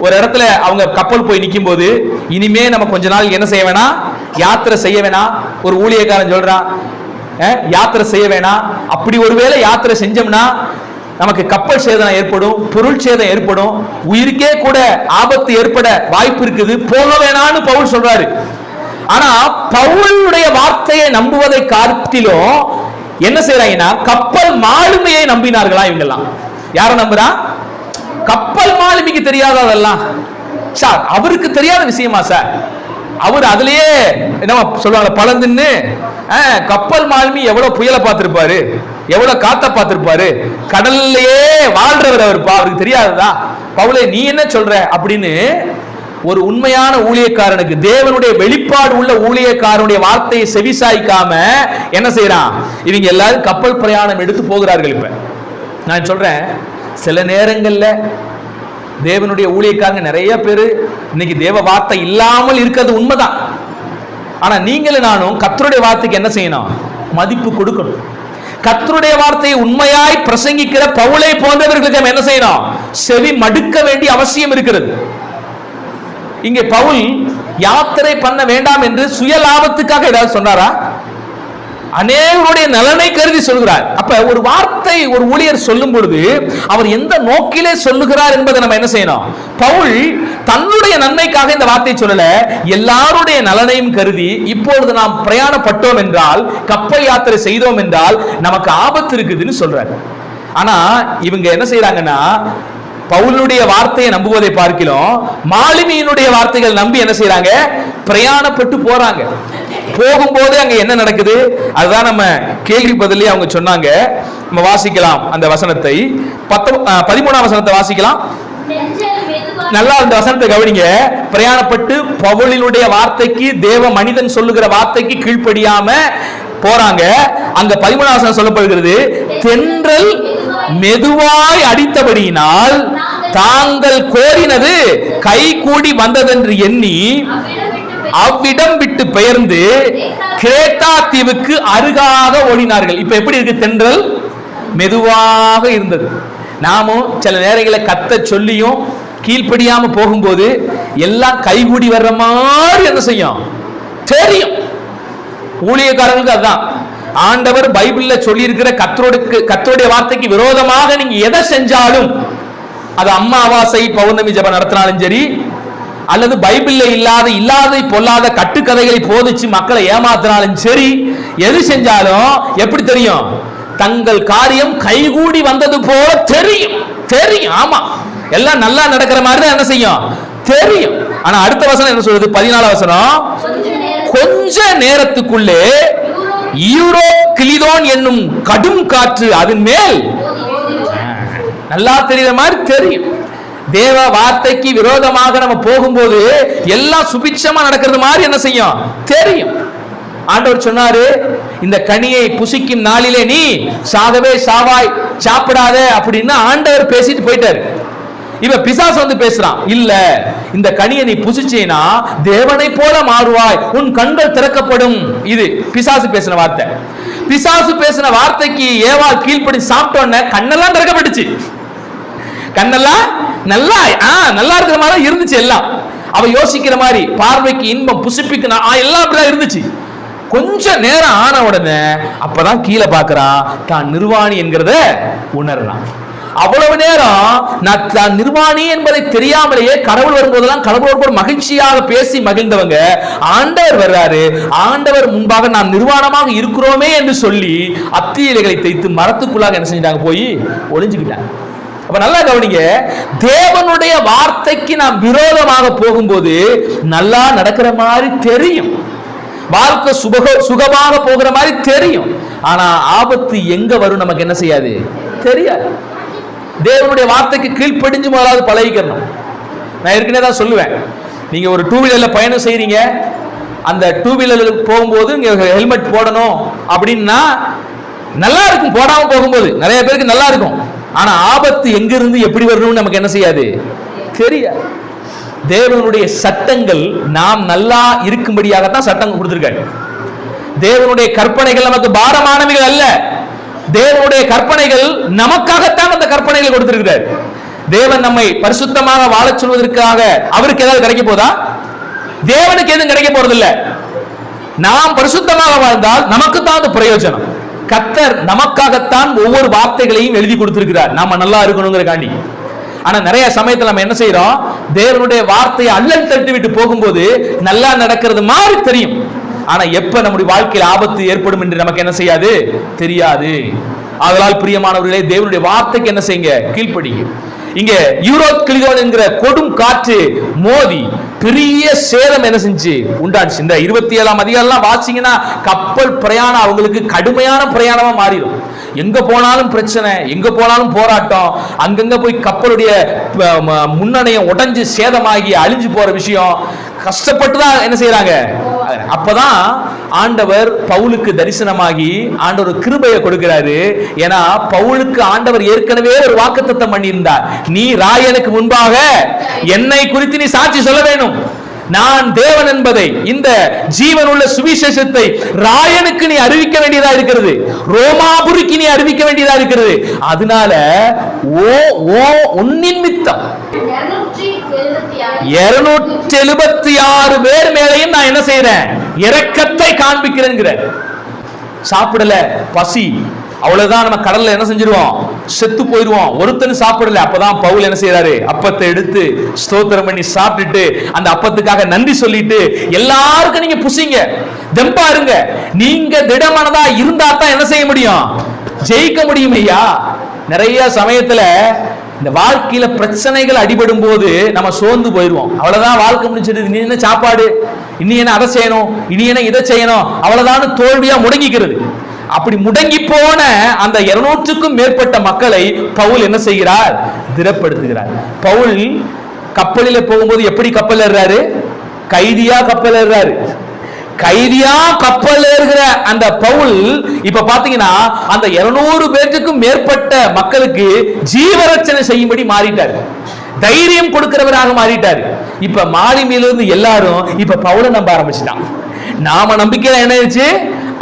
ஒரு இடத்துல அவங்க கப்பல் போய் நிற்கும் போது, இனிமே நம்ம கொஞ்ச நாள் என்ன செய்ய வேணாம், யாத்திரை செய்ய வேணாம். ஒரு ஊழியக்காரன் சொல்றான், யாத்திரை செய்ய வேணாம். அப்படி ஒருவேளை யாத்திரை செஞ்சோம்னா நமக்கு கப்பல் சேதம் ஏற்படும், பொருள் சேதம் ஏற்படும், உயிருக்கே கூட ஆபத்து ஏற்பட வாய்ப்பு இருக்குது, போக வேணான்னு பவுல் சொல்றாரு. ஆனா பவுலுடைய வார்த்தையை நம்புவதை காட்டிலும் என்ன செய்யறாங்கன்னா கப்பல் மாலுமியை நம்பினார்களா இவங்கெல்லாம். யாரை நம்புறா? கப்பல் மாலுமிக்கு தெரியாததெல்லாம் சார், அவருக்கு தெரியாத விஷயமா சார்? அவர் அதுலயே என்ன சொல்லுவாங்க, பழந்துன்னு. கப்பல் மாலுமி எவ்வளவு புயலை பார்த்திருப்பாரு, எவ்வளவு காத்த பார்த்திருப்பாரு, கடல்லையே வாழ்றவர் அவருப்பா, அவருக்கு தெரியாததா? பவுலே நீ என்ன சொல்ற அப்படின்னு ஒரு உண்மையான ஊழியக்காரனுக்கு, தேவனுடைய வெளிப்பாடு உள்ள ஊழியக்காரனுடைய வார்த்தையை செவிசாய்க்காம என்ன செய்யறான், இவங்க எல்லாரும் கப்பல் பிரயாணம் எடுத்து போகிறார்கள். இப்ப நான் சொல்றேன், சில நேரங்கள்ல தேவனுடைய ஊழியக்காரங்க நிறைய பேரு இன்னைக்கு தேவ வார்த்தை இல்லாமல் இருக்கிறது உண்மைதான். ஆனா நீங்களும் நானும் கர்த்தருடைய வார்த்தைக்கு என்ன செய்யணும், மதிப்பு கொடுக்கணும். கர்த்தருடைய வார்த்தையை உண்மையாய் பிரசங்கிக்கிற பவுலை போன்றவர்களுக்கு என்ன செய்யணும், செவி மடுக்க வேண்டிய அவசியம் இருக்கிறது. இங்கே பவுல் யாத்திரை பண்ண வேண்டாம் என்று சுய லாபத்துக்காக ஏதாவது சொன்னாரா? அநேகருடைய நலனை கருதி சொல்கிறார். அப்ப ஒரு வார்த்தை ஒரு ஊழியர் சொல்லும் பொழுது அவர் எந்த நோக்கிலே சொல்லுகிறார் என்பதை நம்ம என்ன செய்யணும். பவுல் தன்னுடைய நன்மைக்காக இந்த வார்த்தை சொல்லல, எல்லாருடைய நலனையும் கருதி இப்பொழுது நாம் பிரயாணப்பட்டோம் என்றால், கப்பல் யாத்திரை செய்தோம் என்றால் நமக்கு ஆபத்து இருக்குதுன்னு சொல்றாரு. ஆனா இவங்க என்ன செய்யறாங்கன்னா, பவுலுடைய வார்த்தையை நம்புவதை பார்க்கிறோம், மாலுமியினுடைய வார்த்தைகள் நம்பி என்ன செய்யறாங்க, பிரயாணப்பட்டு போறாங்க. போகும்போது அங்க என்ன நடக்குது, அதுதான் நம்ம கேள்வி பதிலே அவங்க சொன்னாங்க. நம்ம வாசிக்கலாம் அந்த வசனத்தை, 13ஆம் வசனத்தை வாசிக்கலாம். நல்லா அந்த வசனத்தை கவனிங்க. பிரயாணப்பட்டு பவுலினுடைய வார்த்தைக்கு, தேவ மனிதன் சொல்லுகிற வார்த்தைக்கு கீழ்ப்படியாம போறாங்க. அங்க 13ஆம் வசனம் சொல்லப்படுகிறது, தென்றல் மெதுவாய் அடித்தபடியினால் தாங்கள் கோரினது கை கூடி வந்ததென்று எண்ணி அவ்விடம் விட்டு பெயர்ந்து கிரேத்தா தீவுக்கு அருகாக ஓடினார்கள். இப்ப எப்படி இருக்கு, தென்றல் மெதுவாக இருந்தது. நாமும் சில நேரங்களில் கத்த சொல்லியும் கீழ்ப்படியாம போகும்போது எல்லாம் கைகூடி வர்ற மாதிரி என்ன செய்யும் தெரியும். ஊழியக்காரர்களுக்கு அதுதான். ஆண்டவர் பைபிள்ல சொல்லி இருக்கிற கர்த்தருடைய வார்த்தைக்கு விரோதமாக நீங்க எதை செஞ்சாலும், அது அமாவாசை பௌர்ணமி ஜெபம் நடத்தினாலும் சரி, அல்லது பைபிள்ல இல்லாத பொல்லாத கட்டுக்கதைகளை போதிச்சு மக்களை ஏமாத்தினாலும் சரி, எது செஞ்சாலும் எப்படி தெரியும், தங்கள் காரியம் கைகூடி வந்தது போல தெரியும். தெரியும், ஆமா, எல்லாம் நல்லா நடக்கிற மாதிரி தான் என்ன செய்யும் தெரியும். ஆனா அடுத்த வசனம் என்ன சொல்றது, 14ஆம் வசனம், கொஞ்ச நேரத்துக்குள்ளே யூரோக்கிலிதோன் என்னும் கடும் காற்று அதன் மேல், நல்லா தெரியுற மாதிரி தெரியும். தேவ வார்த்தைக்கு விரோதமாக நம்ம போகும்போது எல்லாம் சுபிட்சமா நடக்கிறது மாதிரி என்ன செய்யும் தெரியும். ஆண்டவர் சொன்னாரு, இந்த கனியை புசிக்கும் நாளிலே நீ சாகவே சாவாய், சாப்பிடாத அப்படின்னு ஆண்டவர் பேசிட்டு போயிட்டாரு. இவ பிசாசு வந்து பேசுறான், இல்ல இந்த கனியை நீ புசிச்சேனா தேவனை போல மாறுவாய், உன் கண்கள் திறக்கப்படும். இது பிசாசு பேசின வார்த்தை. பிசாசு பேசின வார்த்தைக்கு ஏவாள் கீழ்ப்படி சாப்பிட்டோன்ன கண்ணெல்லாம் திறக்கப்பட்டுச்சு. கண்ணெல்லாம் நல்லா நல்லா இருக்கிற மாதிரி இருந்துச்சு. எல்லாம் அவ யோசிக்கிற மாதிரி, பார்வைக்கு இன்பம் புசிப்பிக்கு எல்லாம் அப்படிதான் இருந்துச்சு. கொஞ்ச நேரம் ஆன உடனே அப்பதான் கீழே பார்க்கறான், தான் நிர்வாணி என்கிறத உணர்றான். அவ்வளவு நேரம் நான் தான் நிர்வாணி என்பதை தெரியாமலேயே கடவுள் வரும்போதெல்லாம் கடவுளோடு கூட மகிழ்ச்சியாக பேசி மகிழ்ந்தவங்க, ஆண்டவர் வர்றாரு, ஆண்டவர் முன்பாக நாம் நிர்வாணமாக இருக்கிறோமே என்று சொல்லி அத்தி இலைகளை தைத்து மரத்துக்குள்ளாக என்ன செஞ்சாங்க, போய் ஒளிஞ்சுக்கிட்டாங்க. அப்ப நல்லா கவனிங்க, தேவனுடைய வார்த்தைக்கு நாம் விரோதமாக போகும்போது நல்லா நடக்கிற மாதிரி தெரியும், வாழ்க்கை சுகமாக போகிற மாதிரி தெரியும். ஆனா ஆபத்து எங்க வரும் நமக்கு என்ன செய்யாது தெரியாது. தேவனுடைய வார்த்தைக்கு கீழ்ப்படிஞ்சு முதலாவது பழகிக்கணும். நான் ஏற்கனவே தான் சொல்லுவேன், நீங்க ஒரு டூ வீலர்ல பயணம் செய்றீங்க, அந்த டூ வீலர் போகும்போது ஹெல்மெட் போடணும் அப்படின்னா நல்லா இருக்கும். போடாம போகும்போது நிறைய பேருக்கு நல்லா இருக்கும். ஆனா ஆபத்து எங்க இருந்து எப்படி வரணும்னு நமக்கு என்ன செய்யாது, தெரியாது. தேவனுடைய சட்டங்கள் நாம் நல்லா இருக்கும்படியாகத்தான் சட்டம் கொடுத்திருக்காரு. தேவனுடைய கற்பனைகள் நமக்கு பாரமானவைகள் அல்ல. தேவனுடைய கற்பனைகள் நமக்காகத்தான் அந்த கற்பனைகளை கொடுத்திருக்கிறார். தேவன் நம்மை பரிசுத்தமாக வாழச் சொல்வதற்காக அவருக்கு ஏதாவது கிடைக்க போதா? தேவனுக்கு எதுவும் கிடைக்க போறதில்ல. நாம் பரிசுத்தமாக வாழ்ந்தால் நமக்கு தான் அது பிரயோஜனம். கர்த்தர் நமக்காகத்தான் ஒவ்வொரு வார்த்தைகளையும் எழுதி கொடுத்திருக்கிறார், நாம நல்லா இருக்கணுங்கிறக்காண்டி. ஆனா நிறைய சமயத்துல நம்ம என்ன செய்யறோம், தேவனுடைய வார்த்தையை அல்லல் தட்டி விட்டு போகும்போது நல்லா நடக்கிறது மாதிரி தெரியும். ஆனா எப்ப நம்முடைய வாழ்க்கையில் ஆபத்து ஏற்படும் என்று நமக்கு என்ன செய்யாது, தெரியாது. ஆதலால் பிரியமானவர்களே, தேவனுடைய வார்த்தைக்கு என்ன செய்யுங்க, கீழ்ப்படிங்க. இங்க யூரோப் கிளிகோன் என்கிற கொடும் காற்று மோதி பெரிய சேதம் என்ன செஞ்சு உண்டாச்சு. இந்த 27ஆம் அதிகாரம் வாசிங்கன்னா கப்பல் பிரயாணம் அவங்களுக்கு கடுமையான பிரயாணமா மாறிடும். எங்க போனாலும் பிரச்சனை, எங்க போனாலும் போராட்டம், அங்கங்க போய் கப்பலுடைய முன்னணையம் உடைஞ்சு சேதமாகி அழிஞ்சு போற விஷயம், கஷ்டப்பட்டுதான் என்ன செய்யறாங்க. அப்பதான் ஆண்டவர் பவுலுக்கு தரிசனமாகி ஆண்டவர் கிருபையை கொடுக்கிறாரு. ஏன்னா பவுலுக்கு ஆண்டவர் ஏற்கனவே ஒரு வாக்குத்தத்தம் பண்ணியிருந்தார், நீ ராயனுக்கு முன்பாக என்னை குறித்து நீ சாட்சி சொல்ல வேணும். நான் தேவன் என்பதை, இந்த ஜீவனுள்ள சுவிசேஷத்தை ராயனுக்கு நீ அறிவிக்க வேண்டியதா இருக்கிறது, ரோமாபுரிக்கு நீ அறிவிக்க வேண்டியதா இருக்கிறது. அதனால உன்னின் மித்தம் 276 பேர் மேலையும் நான் என்ன செய்யறேன், இரக்கத்தை காண்பிக்கிறேன். சாப்பிடல, பசி, அவ்வளவுதான், நம்ம கடல்ல என்ன செஞ்சிருவோம், செத்து போயிருவோம். ஒருத்தன் சாப்பிடல. அப்பதான் பவுல் என்ன செய்யறாரு, அப்பத்தை எடுத்து ஸ்தோத்திரம் பண்ணி சாப்பிட்டுட்டு அந்த அப்பத்துக்காக நன்றி சொல்லிட்டு, எல்லாருக்கும் நீங்க புசிங்க, தெம்பா இருங்க, நீங்க திடமானதா இருந்தா தான் என்ன செய்ய முடியும், ஜெயிக்க முடியும். ஐயா, நிறைய சமயத்துல இந்த வாழ்க்கையில பிரச்சனைகள் அடிபடும் போது நம்ம சோர்ந்து போயிருவோம். அவ்வளவுதான், வாழ்க்கை முடிச்சிட்டு, இனி என்ன சாப்பாடு, இனி என்ன அதை செய்யணும், இனி என்ன இதை செய்யணும், அவ்வளவுதான் தோல்வியா முடங்கிக்கிறது. அப்படி முடங்கி போன அந்த 200க்கும் மேற்பட்ட மக்களை பவுல் என்ன செய்கிறார், திடப்படுத்துகிறார். பவுல் கப்பலில போகும்போது எப்படி கப்பல் ஏறாரு, கைதியா கப்பல் ஏறாரு. கைதியா கப்பல் ஏறுகிற அந்த பவுல் இப்ப பாத்தீங்கன்னா அந்த 200 பேருக்கும் மேற்பட்ட மக்களுக்கு ஜீவரட்சணை செய்யும்படி மாறிட்டார், தைரியம் கொடுக்கிறவராக மாறிட்டார். இப்ப மாலிமியிலிருந்து எல்லாரும் இப்ப பவுலை நம்ப ஆரம்பிச்சுட்டான். நாம நம்பிக்கை என்ன ஆயிடுச்சு,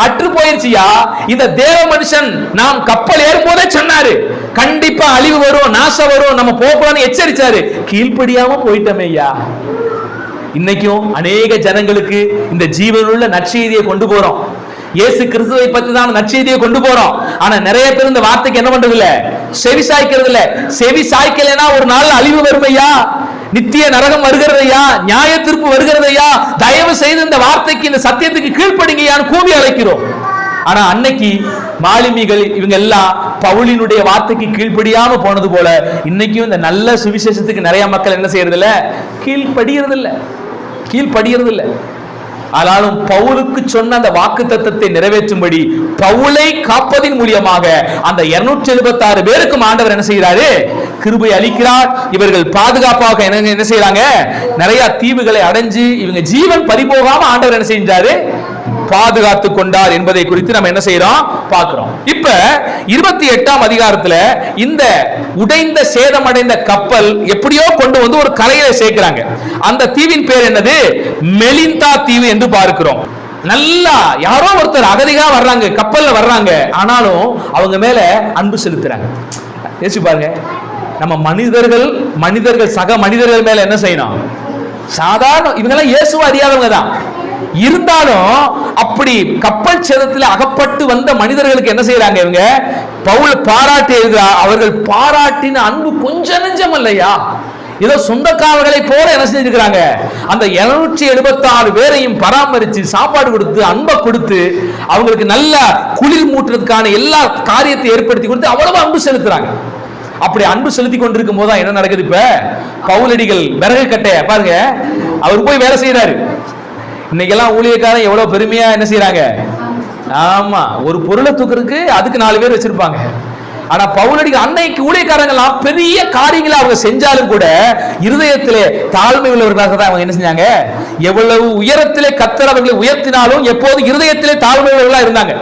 அற்று போயிருச்சியா. இந்த தேவ மனுஷன் நாம் கப்பல் ஏறும் போதே சொன்னாரு, கண்டிப்பா அழிவு வரும், நாசம் வரும், நம்ம போகலான்னு எச்சரிச்சாரு. கீழ்ப்படியாம போயிட்டோமே ஐயா. இன்னைக்கும் அநேக ஜனங்களுக்கு இந்த ஜீவனுள்ள நற்செய்தியை கொண்டு போறோம், இயேசு கிறிஸ்துவை பத்தி தான் நற்செய்தியை கொண்டு போறோம். ஆனா நிறைய பேர் இந்த வார்த்தைக்கு என்ன பண்றது இல்ல, செவி சாய்க்கிறது இல்ல. செவி சாய்க்கலைன்னா ஒரு நாள் அழிவு வருமையா, நித்திய நரகம் வருகிறதையா, நியாய தீர்ப்பு வருகிறதையா, தயவு செய்து இந்த வார்த்தைக்கு, இந்த சத்தியத்துக்கு கீழ்ப்படிங்கயான்னு கூவி அழைக்கிறோம். ஆனா அன்னைக்கு மாலுமிகள் இவங்க எல்லாம் பவுலினுடைய வார்த்தைக்கு கீழ்ப்படியாம போனது போல இன்னைக்கும் இந்த நல்ல சுவிசேஷத்துக்கு நிறைய மக்கள் என்ன செய்யறது இல்ல, கீழ்ப்படிகிறது இல்ல. ஆனாலும் பவுலுக்கு சொன்ன அந்த வாக்குத்தத்தத்தை நிறைவேற்றும்படி பவுலை காப்பதின் மூலமாக அந்த 276 பேருக்கும் ஆண்டவர் என்ன செய்கிறாரு, கிருபை அளிக்கிறார். இவர்கள் பாதுகாப்பாக என்ன செய்யறாங்க, நிறைய தீவுகளை அடைஞ்சு இவங்க ஜீவன் பறிபோகாம ஆண்டவர் என்ன செஞ்சாரு, பாதுகாத்து கொண்டார் என்பதை குறித்து நம்ம என்ன செய்யறோம், பார்க்கிறோம். இப்ப 28ஆம் அதிகாரத்துல இந்த உடைந்த சேதமடைந்த கப்பல் எப்படியோ கொண்டு வந்து ஒரு கரையில சேர்க்கிறாங்க. அந்த தீவின் பேர் என்னது, மெலிந்தா தீவு என்று பார்க்கிறோம். நல்லா யாரோ ஒருத்தர் அகதிகா வர்றாங்க, கப்பல்ல வர்றாங்க, ஆனாலும் அவங்க மேல அன்பு செலுத்துறாங்க. யோசிச்சு பாருங்க, நம்ம மனிதர்கள் சக மனிதர்கள் மேல என்ன செய்யணும், சாதாரண இவங்க எல்லாம் இயேசுவை அறியாதவங்க தான் இருந்தாலும் அப்படி கப்பல் சேதத்தில் அகப்பட்டு வந்த மனிதர்களுக்கு என்ன செய்யறாங்க, இவங்க பவுல் பாராட்டி எழுதுறார். அவர்கள் பாராட்டின அன்பு கொஞ்சம் நெஞ்சம் இல்லையா, ஏதோ சொந்தக்காரர்களை போல என்ன செஞ்சிருக்கிறாங்க, அந்த 276 பேரையும் பராமரிச்சு சாப்பாடு கொடுத்து அன்பை கொடுத்து அவங்களுக்கு நல்ல குளிர் மூட்டுறதுக்கான எல்லா காரியத்தை ஏற்படுத்தி கொடுத்து அவ்வளவு அன்பு செலுத்துறாங்க. அப்படி அன்பு செலுத்தி கொண்டிருக்கும் போதுதான் என்ன நடக்குது, இப்ப பவுலடிகள் விறகு கட்டைய பாருங்க, அவர் போய் வேலை செய்யறாரு. இன்னைக்கெல்லாம் ஊழியக்காரன் எவ்வளவு பெருமையா என்ன செய்யறாங்க, ஆமா, ஒரு பொருளை தூக்குறதுக்கு அதுக்கு 4 பேர் வச்சிருப்பாங்க. ஆனா பவுலடி அன்னைக்கு ஊழியக்காரங்களாம் பெரிய காரியங்களை அவங்க செஞ்சாலும் கூட இருதயத்திலே தாழ்மை உள்ளவர்களாக தான் அவங்க என்ன செஞ்சாங்க. எவ்வளவு உயரத்திலே கர்த்தர் அவர்களை உயர்த்தினாலும் எப்போது இருதயத்திலே தாழ்மை உள்ளவர்களா இருந்தாங்க.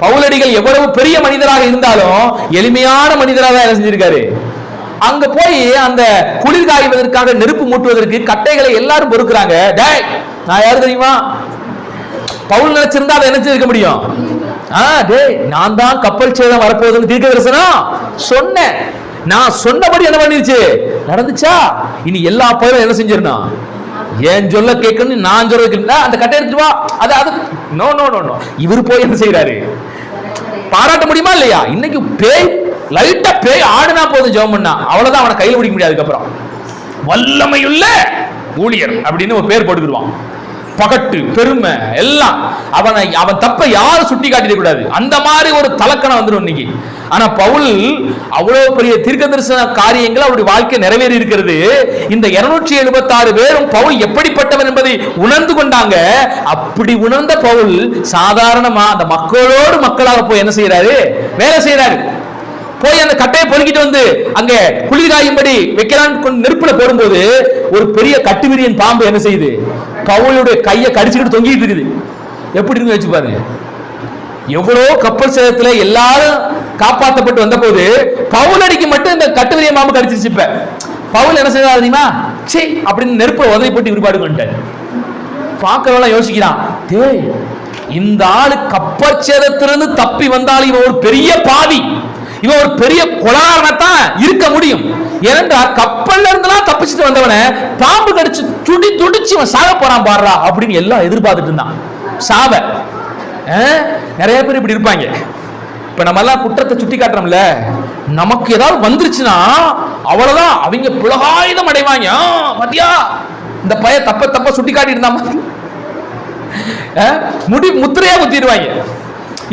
பவுலடிகள் எவ்வளவு பெரிய மனிதராக இருந்தாலும் எளிமையான மனிதராக தான் என்ன செஞ்சிருக்காரு. அங்க போய் அந்த குளிர் காய்வதற்காக நெருப்பு மூட்டுவதற்கு கட்டைகளை எல்லாரும் பொறுக்கிறாங்க. டேய், நான் யாரு தெரியுமா? பவுல் நினைச்சிருந்தா அதை என்ன செய்ய முடியும்? டேய், நான் தான் கப்பல் சேதம் வரப்போகுதுன்னு தீர்க்கதரிசனம் சொன்னேன். நான் சொன்னபடி என்ன பண்ணிருச்சு, நடந்துச்சா? இனி எல்லா பயிரும் என்ன செஞ்சிடணும், ஏன் சொல்ல கேட்கணும், நான் சொல்ல கேட்கணும். அந்த கட்டை எடுத்துட்டு வா. அது நோ நோ நோ நோ. இவர் போய் என்ன செய்யறாரு, பாராட்ட முடியுமா இல்லையா? இன்னைக்கு பேய் லைட்டா பேய் ஆடுனா போதும், ஜெபம் பண்ணா அவ்வளவுதான், அவனை கையில் பிடிக்க முடியாது. அதுக்கப்புறம் வல்லமையுள்ள ஊழியர் அப்படின்னு ஒரு பேர் போட்டுக்கிடுவான். பகட்டு, பெருமை எல்லாம். அவன் தப்ப யாரும் சுட்டி காட்டிட கூடாது. அந்த மாதிரி ஒரு தலக்கணம் வந்துடும் இன்னைக்கு. ஆனா பவுல் அவ்வளவு பெரிய தீர்க்கதரிசன காரியங்கள் அவருடைய வாழ்க்கை நிறைவேறி இருக்கிறது. இந்த 276 பேரும் பவுல் எப்படிப்பட்டவன் என்பதை உணர்ந்து கொண்டாங்க. அப்படி உணர்ந்த பவுல் சாதாரணமா அந்த மக்களோடு மக்களாக போய் என்ன செய்யறாரு, வேலை செய்யறாரு. போய் அந்த கட்டையை பொறுக்கிட்டு வந்து அங்க குளிர்காயும்படி வைக்கலான்னு நெருப்புல போடும்போது ஒரு பெரிய கட்டுவிரியன் பாம்பு என்ன செய்யுது, பவுலுடைய கையை கடிச்சுக்கிட்டு தொங்கிட்டு இருக்குது. எப்படி இருக்கு வச்சு பாருங்க. எவ்வளோ கப்பல் சேதத்துல எல்லாரும் காப்பாற்றப்பட்டு வந்த போது பவுலடிக்கு மட்டும் இந்த கட்டுவிரியன் பாம்பு கடிச்சிருச்சு. இப்ப பவுல் என்ன செய்யறாரு தெரியுமா, சே அப்படின்னு நெருப்பை உதவி போட்டு விருப்பாடு கொண்டாரு. பார்க்கறவெல்லாம் யோசிக்கிறான், டேய் இந்த ஆளு கப்பல் சேதத்திலிருந்து தப்பி வந்தாலும் இவன் ஒரு பெரிய பாவி, இவன் ஒரு பெரிய கொலாரத்தான் இருக்க முடியும். ஏனென்றால் கப்பல்ல இருந்தெல்லாம் தப்பிச்சுட்டு வந்தவன பாம்பு கடிச்சு துடிச்சு இவன் சாக போறான் பாடுறா அப்படின்னு எல்லாம் எதிர்பார்த்துட்டு இருந்தான். சாவ நிறைய பேர் இப்படி இருப்பாங்க. இப்ப நம்ம எல்லாம் குற்றத்தை சுட்டி காட்டுறோம்ல, நமக்கு ஏதாவது வந்துருச்சுன்னா அவ்வளவுதான், அவங்க புலகாயுதம் அடைவாங்க. மத்தியா இந்த பைய தப்ப சுட்டி காட்டி இருந்தா முடி முத்திரையா குத்திடுவாங்க.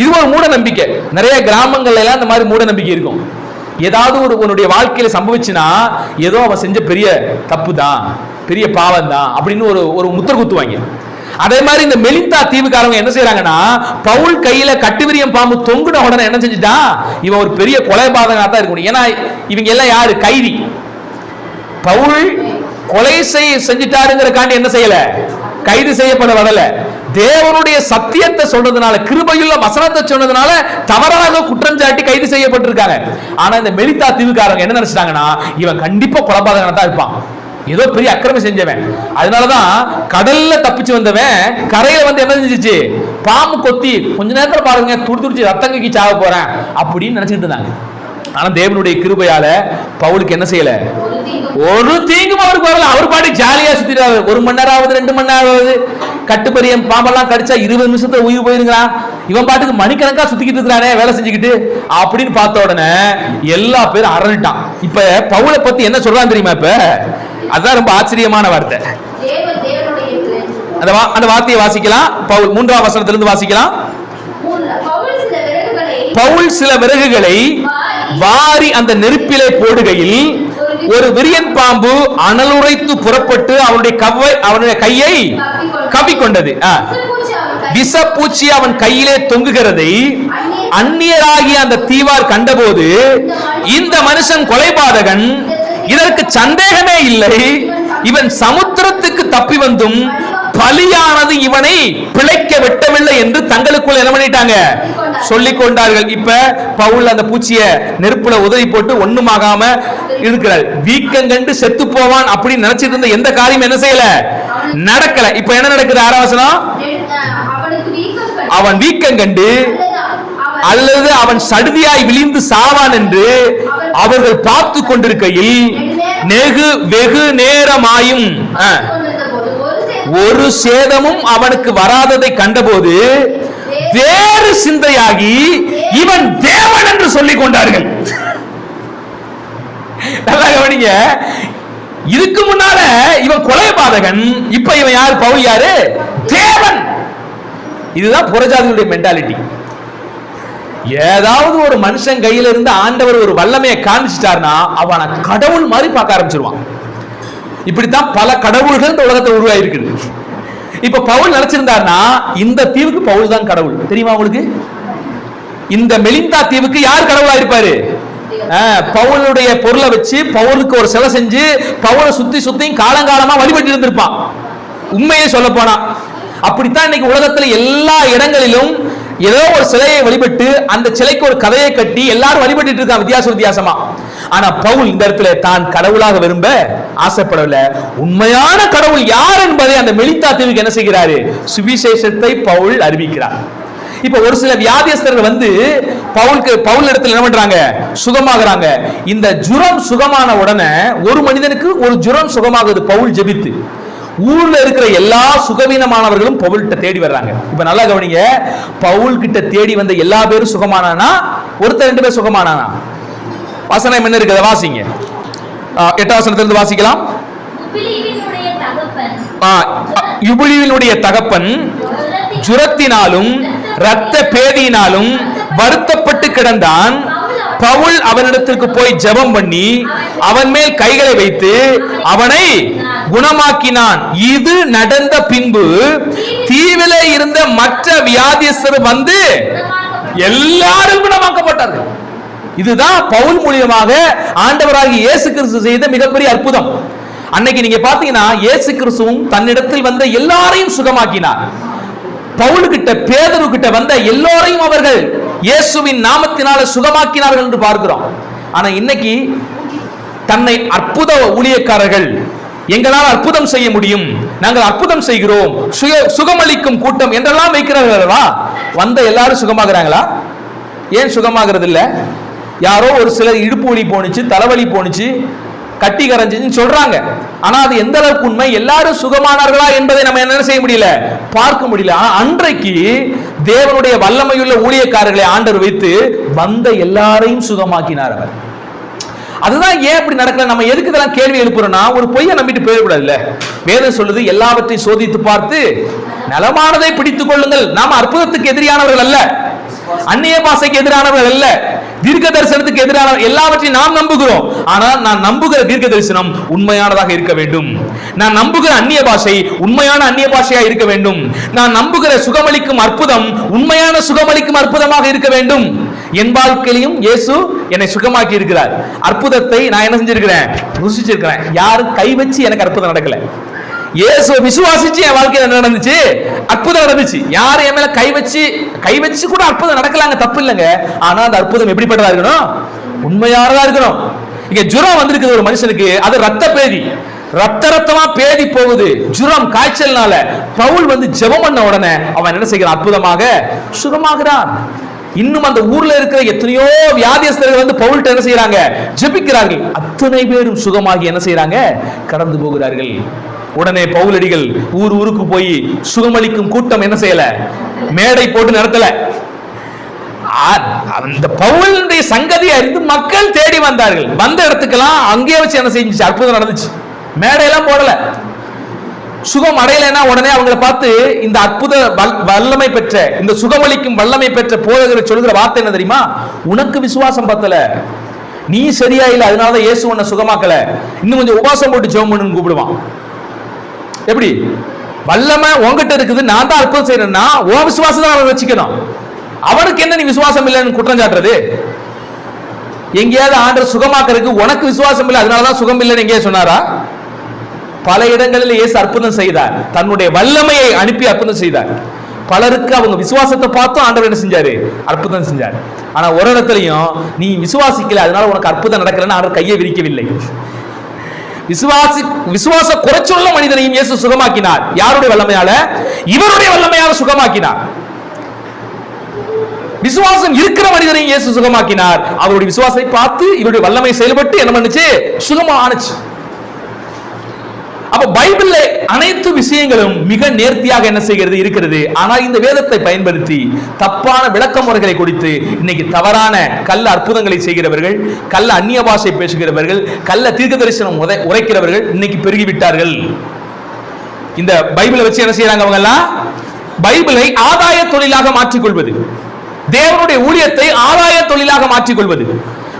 இது ஒரு மூட நம்பிக்கை. நிறைய கிராமங்கள்ல எல்லாம் இந்த மாதிரி மூட நம்பிக்கை இருக்கும். ஏதாவது ஒரு உன்னுடைய வாழ்க்கையில சம்பவிச்சுன்னா ஏதோ அவன் செஞ்ச பெரிய தப்பு தான், பெரிய பாவம் தான் அப்படின்னு ஒரு முத்திரை குத்துவாங்க. அதே மாதிரி இந்த மெலிந்தா தீவுக்காரங்க என்ன செய்யறாங்கன்னா, பவுல் கையில கட்டுவிரியம் பாம்பு தொங்குன உடனே என்ன செஞ்சுட்டான், இவன் ஒரு பெரிய கொலைபாதகனா தான் இருக்கணும். ஏன்னா இவங்க எல்லாம் யாரு, கைதி. பவுல் கொலை செஞ்சிட்டாருங்கிற காண்டி என்ன செய்யல, கைது செய்யப்பட வரல. தேவனுடைய சத்தியத்தை சொல்றதுனால, கிருபையுள்ள வசனத்தை சொன்னதுனால தவறாக குற்றம் சாட்டி கைது செய்யப்பட்டிருக்காங்க. ஆனா இந்த மெலிந்தா தீவுக்காரங்க என்ன நினைச்சிட்டாங்கன்னா, இவன் கண்டிப்பா கொலைபாதகனா தான் இருப்பான், ஏதோ பெரிய அக்கிரமம் செஞ்சவன். அதனாலதான் கடல்ல தப்பிச்சு வந்தவன் கரையில வந்து என்ன செஞ்சிச்சு, பாம்பு கொத்தி கொஞ்ச நேரத்துல பாருங்க துடிச்சு ரத்தங்கி சாக போறேன் அப்படின்னு நினைச்சிட்டு இருந்தாங்க. ஆனா தேவனுடைய கிருபையால பவுலுக்கு என்ன செய்யல, ஒரு தீங்கும் அவருக்கு வரல. அவர் பாட்டு ஜாலியா சுத்திட்டாரு. 1 மணி நேரம் ஆகுது, 2 மணி நேரம் ஆகுது. கட்டுப்பரிய பாம்பெல்லாம் கடிச்சா 20 நிமிஷத்துல உயிர் போயிருங்கிறான். இவன் பாட்டுக்கு மணிக்கணக்கா சுத்திக்கிட்டு இருக்கிறானே வேலை செஞ்சுக்கிட்டு அப்படின்னு பார்த்த உடனே எல்லா பேரும் அரளிட்டான். இப்ப பவுலை பத்தி என்ன சொல்றான் தெரியுமா? இப்ப அதான் ரொம்ப ஆச்சரியமான வார்த்தை. அந்த வார்த்தையை வாசிக்கலாம். பவுல் 3ஆம் வசனத்திலிருந்து வாசிக்கலாம். பவுல் சில விறகுகளை வாரி அந்த நெருப்பிலே போடுகையில் ஒரு விரியன் பாம்பு அனலுரைத்து புறப்பட்டு அவனுடைய கையை கவ்விக்கொண்டது. விஷப்பூச்சி அவன் கையிலே தொங்குகிறதை அந்நியராகிய அந்த தீவார் கண்டபோது, இந்த மனுஷன் கொலைபாதகன், இதற்கு சந்தேகமே இல்லை, இவன் சமுத்திரத்துக்கு தப்பி வந்தும் பலியானது இவனை பிழைக்க விட்டவில்லை என்று தங்களுக்குள்ள என்ன பண்ணிட்டாங்க, சொல்லிக் கொண்டார்கள். இப்ப பவுல் அந்த பூச்சிய நெருப்புல உதவி போட்டு ஒண்ணுமாகாம இருக்கிறார். வீக்கம் கண்டு செத்து போவான் அப்படின்னு நினைச்சிட்டு இருந்த எந்த காரியம் என்ன செய்யல, நடக்கல. இப்ப என்ன நடக்குது? 6ஆம் வசனம், அவன் வீக்கம் கண்டு அல்லது அவன் சடுதியாய் விழுந்து சாவான் என்று அவர்கள் பார்த்து கொண்டிருக்கையில் வெகு நேரமாயும் ஒரு சேதமும் அவனுக்கு வராததை கண்டபோது வேறு சிந்தையாகி இவன் தேவன் என்று சொல்லிக் கொண்டார்கள். நல்லா கவனிங்க. இதுக்கு முன்னால இவன் கொலைபாதகன், இப்ப இவன் யாரு? பவுல் யாரு? தேவன். இதுதான் புறஜாதிகளுடைய மென்டாலிட்டி. ஏதாவது ஒரு மனுஷன் கையில இருந்து ஆண்டவர் ஒரு வல்லமையை காமிச்சிட்டார்னா அவனை கடவுள் மாதிரி பார்க்க ஆரம்பிச்சிருவான். இப்படித்தான் பல கடவுள்கள் இந்த உலகத்தை உருவாயிருக்குது. இப்ப பவுல் நினைச்சிருந்தார்னா இந்த தீவுக்கு பவுல் தான் கடவுள். தெரியுமா உங்களுக்கு? இந்த மெலிந்தா தீவுக்கு யார் கடவுளா இருப்பாரு? பவுலுடைய பொருளை வச்சு பவுலுக்கு ஒரு சிலை செஞ்சு பவுலை சுத்தி சுத்தியும் காலங்காலமா வழிபட்டு இருந்திருப்பான். உண்மையை சொல்ல போனா அப்படித்தான் இன்னைக்கு உலகத்துல எல்லா இடங்களிலும் ஏதோ ஒரு சிலையை வழிபட்டு அந்த சிலைக்கு ஒரு கதையை கட்டி எல்லாரும் வழிபட்டு இருக்காங்க வித்தியாசமா. ஆனா பவுல் இந்த இடத்துல தான் கடவுளாக விரும்ப ஆசைப்படவில்லை. உண்மையான கடவுள் யார் என்பதை அந்த மெலிந்தா தீவுக்கு என்ன செய்கிறாரு? சுவிசேஷத்தை பவுல் அறிவிக்கிறார். இப்ப ஒரு சில வியாதியஸ்தர்கள் வந்து பவுல் இடத்துல என்ன பண்றாங்க? சுகமாகறாங்க. இந்த ஜுரம் சுகமான உடனே ஒரு மனிதனுக்கு ஒரு ஜுரம் சுகமாகுது பவுல் ஜெபித்து. ஊர்ல இருக்கிற எல்லா சுகவீனமானவர்களும் பவுல்கிட்ட தேடி வர்றாங்க. இப்ப நல்லா கவனிங்க, பவுல் கிட்ட தேடி வந்த எல்லா பேரும் சுகமானானா? ஒருத்தர் ரெண்டு பேர் சுகமானானா? வசனம் என்ன இருக்குது வாசிங்க. 8ஆம் வசனத்திலிருந்து வாசிக்கலாம். யுபிலியினுடைய தகப்பன் ஜுரத்தினாலும் இரத்த பேதியினாலும் வருத்தப்பட்டு கிடந்தான். பவுல் அவனிடத்திற்கு போய் ஜெபம் பண்ணி அவன் மேல் கைகளை வைத்து அவனை குணமாக்கினான். இது நடந்த பின்பு தீவிலே இருந்த மற்ற வியாதியஸ்தர் வந்து எல்லாரும் குணமாக்கப்பட்டார்கள். இதுதான் பவுல் மூலமாக ஆண்டவராகிய இயேசு கிறிஸ்து செய்த மிகப்பெரிய அற்புதம். அன்னைக்கு நீங்க பாத்தீங்கன்னா இயேசு கிறிஸ்துவும் தன்னிடத்தில் வந்த எல்லாரையும் சுகமாக்கினார். பவுல் கிட்ட பேதுரு கிட்ட வந்த எல்லோரையும் அவர்கள் இயேசுவின் நாமத்தினால சுகமாக்கினார்கள் என்று பார்க்கிறோம். ஆனா இன்னைக்கு தன்னை அற்புத ஊழியக்காரர்கள், எங்களால் அற்புதம் செய்ய முடியும், நாங்கள் அற்புதம் செய்கிறோம், சுகமளிக்கும் கூட்டம் என்றெல்லாம் வைக்கிறார்களா? வந்த எல்லாரும் சுகமாகறாங்களா? ஏன் சுகமாகிறது இல்ல? யாரோ ஒரு சிலர் இடுப்பு வலி போனுச்சு, தலைவலி போனுச்சு, கட்டி கரைஞ்சுன்னு சொல்றாங்க. ஆனா அது எந்த அளவுக்கு உண்மை? எல்லாரும் சுகமானார்களா என்பதை நம்ம என்ன செய்ய முடியல, பார்க்க முடியல. ஆனா அன்றைக்கு தேவனுடைய வல்லமையுள்ள ஊழியக்காரர்களை ஆண்டவர் வைத்து வந்த எல்லாரையும் சுகமாக்கினார் அவர். அதுதான் ஏன் அப்படி நடக்கல? நம்ம எதுக்கு இதெல்லாம் கேள்வி எழுப்புறோம்னா, ஒரு பொய்யை நம்பிட்டு போயிடக்கூடாதுல்ல. வேதம் சொல்லுது எல்லாவற்றையும் சோதித்து பார்த்து நலமானதை பிடித்துக் கொள்ளுங்கள். நாம அற்புதத்துக்கு எதிரானவர்கள் அல்ல, அந்நிய பாஷைக்கு எதிரானவர்கள் அல்ல, தீர்க்க தரிசனத்துக்கு எதிரான எல்லாவற்றையும் நாம் நம்புகிறோம். ஆனால் நான் நம்புகிற தீர்க்க தரிசனம் உண்மையானதாக இருக்க வேண்டும். நான் நம்புகிற அந்நிய பாஷை உண்மையான அந்நிய பாஷையா இருக்க வேண்டும். நான் நம்புகிற சுகமளிக்கும் அற்புதம் உண்மையான சுகமளிக்கும் அற்புதமாக இருக்க வேண்டும். என் வாழ்க்கையிலும் இயேசு என்னை சுகமாக்கி இருக்கிறார். அற்புதத்தை நான் என்ன செஞ்சிருக்கிறேன்? ருசிச்சிருக்கிறேன். யாரும் கை வச்சு எனக்கு அற்புதம் நடக்கல. இயேசு விசுவாசிச்சு என் வாழ்க்கையில் என்ன நடந்துச்சு? அற்புதம் நடந்துச்சு. யாரும் என் மேல கை வச்சு கூட அற்புதம் நடக்கலாங்க, தப்பு இல்லைங்க. ஆனா அந்த அற்புதம் எப்படிப்பட்டதா இருக்கணும்? உண்மையானதா இருக்கணும். இங்க ஜுரம் வந்திருக்குது ஒரு மனுஷனுக்கு, அது ரத்த பேதி, ரத்தமா பேதி போகுது, ஜுரம் காய்ச்சல்னால. பவுல் வந்து ஜெபம் பண்ண உடனே அவன் என்ன செய்கிறான்? அற்புதமாக சுகமாகிறான். இன்னும் அந்த ஊர்ல இருக்கிற எத்தனையோ வியாதியஸ்தர்கள் வந்து பவுல்கிட்ட என்ன செய்யறாங்க? ஜெபிக்கிறார்கள். அத்தனை பேரும் சுகமாகி என்ன செய்யறாங்க? கடந்து போகிறார்கள். உடனே பவுலடிகள் ஊருக்கு போய் சுகமளிக்கும் கூட்டம் என்ன செய்யல, மேடை போட்டு நடத்தல. அந்த பவுலுடைய சங்கதி அறிந்து மக்கள் தேடி வந்தார்கள். வந்த இடத்துக்கெல்லாம் அங்கேயே வச்சு என்ன செஞ்சு அற்புதம் நடந்துச்சு. மேடையெல்லாம் போடல. சுகம் அடையலைன்னா உடனே அவங்களை பார்த்து இந்த அற்புத வல்லமை பெற்ற, இந்த சுகமளிக்கும் வல்லமை பெற்ற போதகர் சொல்கிற வார்த்தை என்ன தெரியுமா? உனக்கு விசுவாசம் பத்தல, நீ சரியா இல்லை, அதனாலதான் இயேசு உன்னை சுகமாக்கல, இன்னும் கொஞ்சம் உபாசம் போட்டு ஜெபம் பண்ணுன்னு கூப்பிடுவான். எப்படி? வல்லமை உங்ககிட்ட இருக்குது, நான் தான் அற்புதம் செய்யறேன்னா உன் விசுவாசம் தான் அவன் வச்சுக்கணும். அவனுக்கு என்ன நீ விசுவாசம் இல்லைன்னு குற்றம் சாட்டுறது? எங்கேயாவது ஆண்டவர் சுகமாக்கிறதுக்கு உனக்கு விசுவாசம் இல்லை அதனாலதான் சுகம் இல்லைன்னு எங்கேயா சொன்னாரா? பல இடங்களில் இயேசு அற்புதம் செய்தார். தன்னுடைய வல்லமையை அனுப்பி அற்புதம் செய்தார். பலருக்கு அவங்க விசுவாசத்தை பார்த்தும் ஆண்டவர் என்ன செஞ்சாரு? அற்புதம் செஞ்சார். ஆனா ஒரு இடத்துலயும் நீ விசுவாசிக்கல அதனால உனக்கு அற்புதம் நடக்கலன்னு ஆண்டவர் கையை விரிக்கவில்லை. விசுவாச குறைச்சுள்ள மனிதனையும் இயேசு சுகமாக்கினார். யாருடைய வல்லமையால? இவருடைய வல்லமையால சுகமாக்கினார். விசுவாசம் இருக்கிற மனிதனையும் இயேசு சுகமாக்கினார். அவருடைய விசுவாசத்தை பார்த்து இவருடைய வல்லமை செயல்பட்டு என்ன பண்ணுச்சு? சுகமானுச்சு. அப்ப பைபிள்ல அனைத்து விஷயங்களும் மிக நேர்த்தியாக என்ன செய்கிறது? இருக்கிறது. ஆனால் இந்த வேதத்தை பயன்படுத்தி தப்பான விளக்க முறைகளை கொடுத்து இன்னைக்கு தவறான கள்ள அற்புதங்களை செய்கிறவர்கள், கள்ள அந்நிய பாஷை பேசுகிறவர்கள், கள்ள தீர்க்க தரிசனம் உரைக்கிறவர்கள் இன்னைக்கு பெருகிவிட்டார்கள். இந்த பைபிளை வச்சு என்ன செய்யறாங்க? அவங்க எல்லாம் பைபிளை ஆதாய தொழிலாக மாற்றிக்கொள்வது, தேவனுடைய ஊழியத்தை ஆதாய தொழிலாக மாற்றிக்கொள்வது.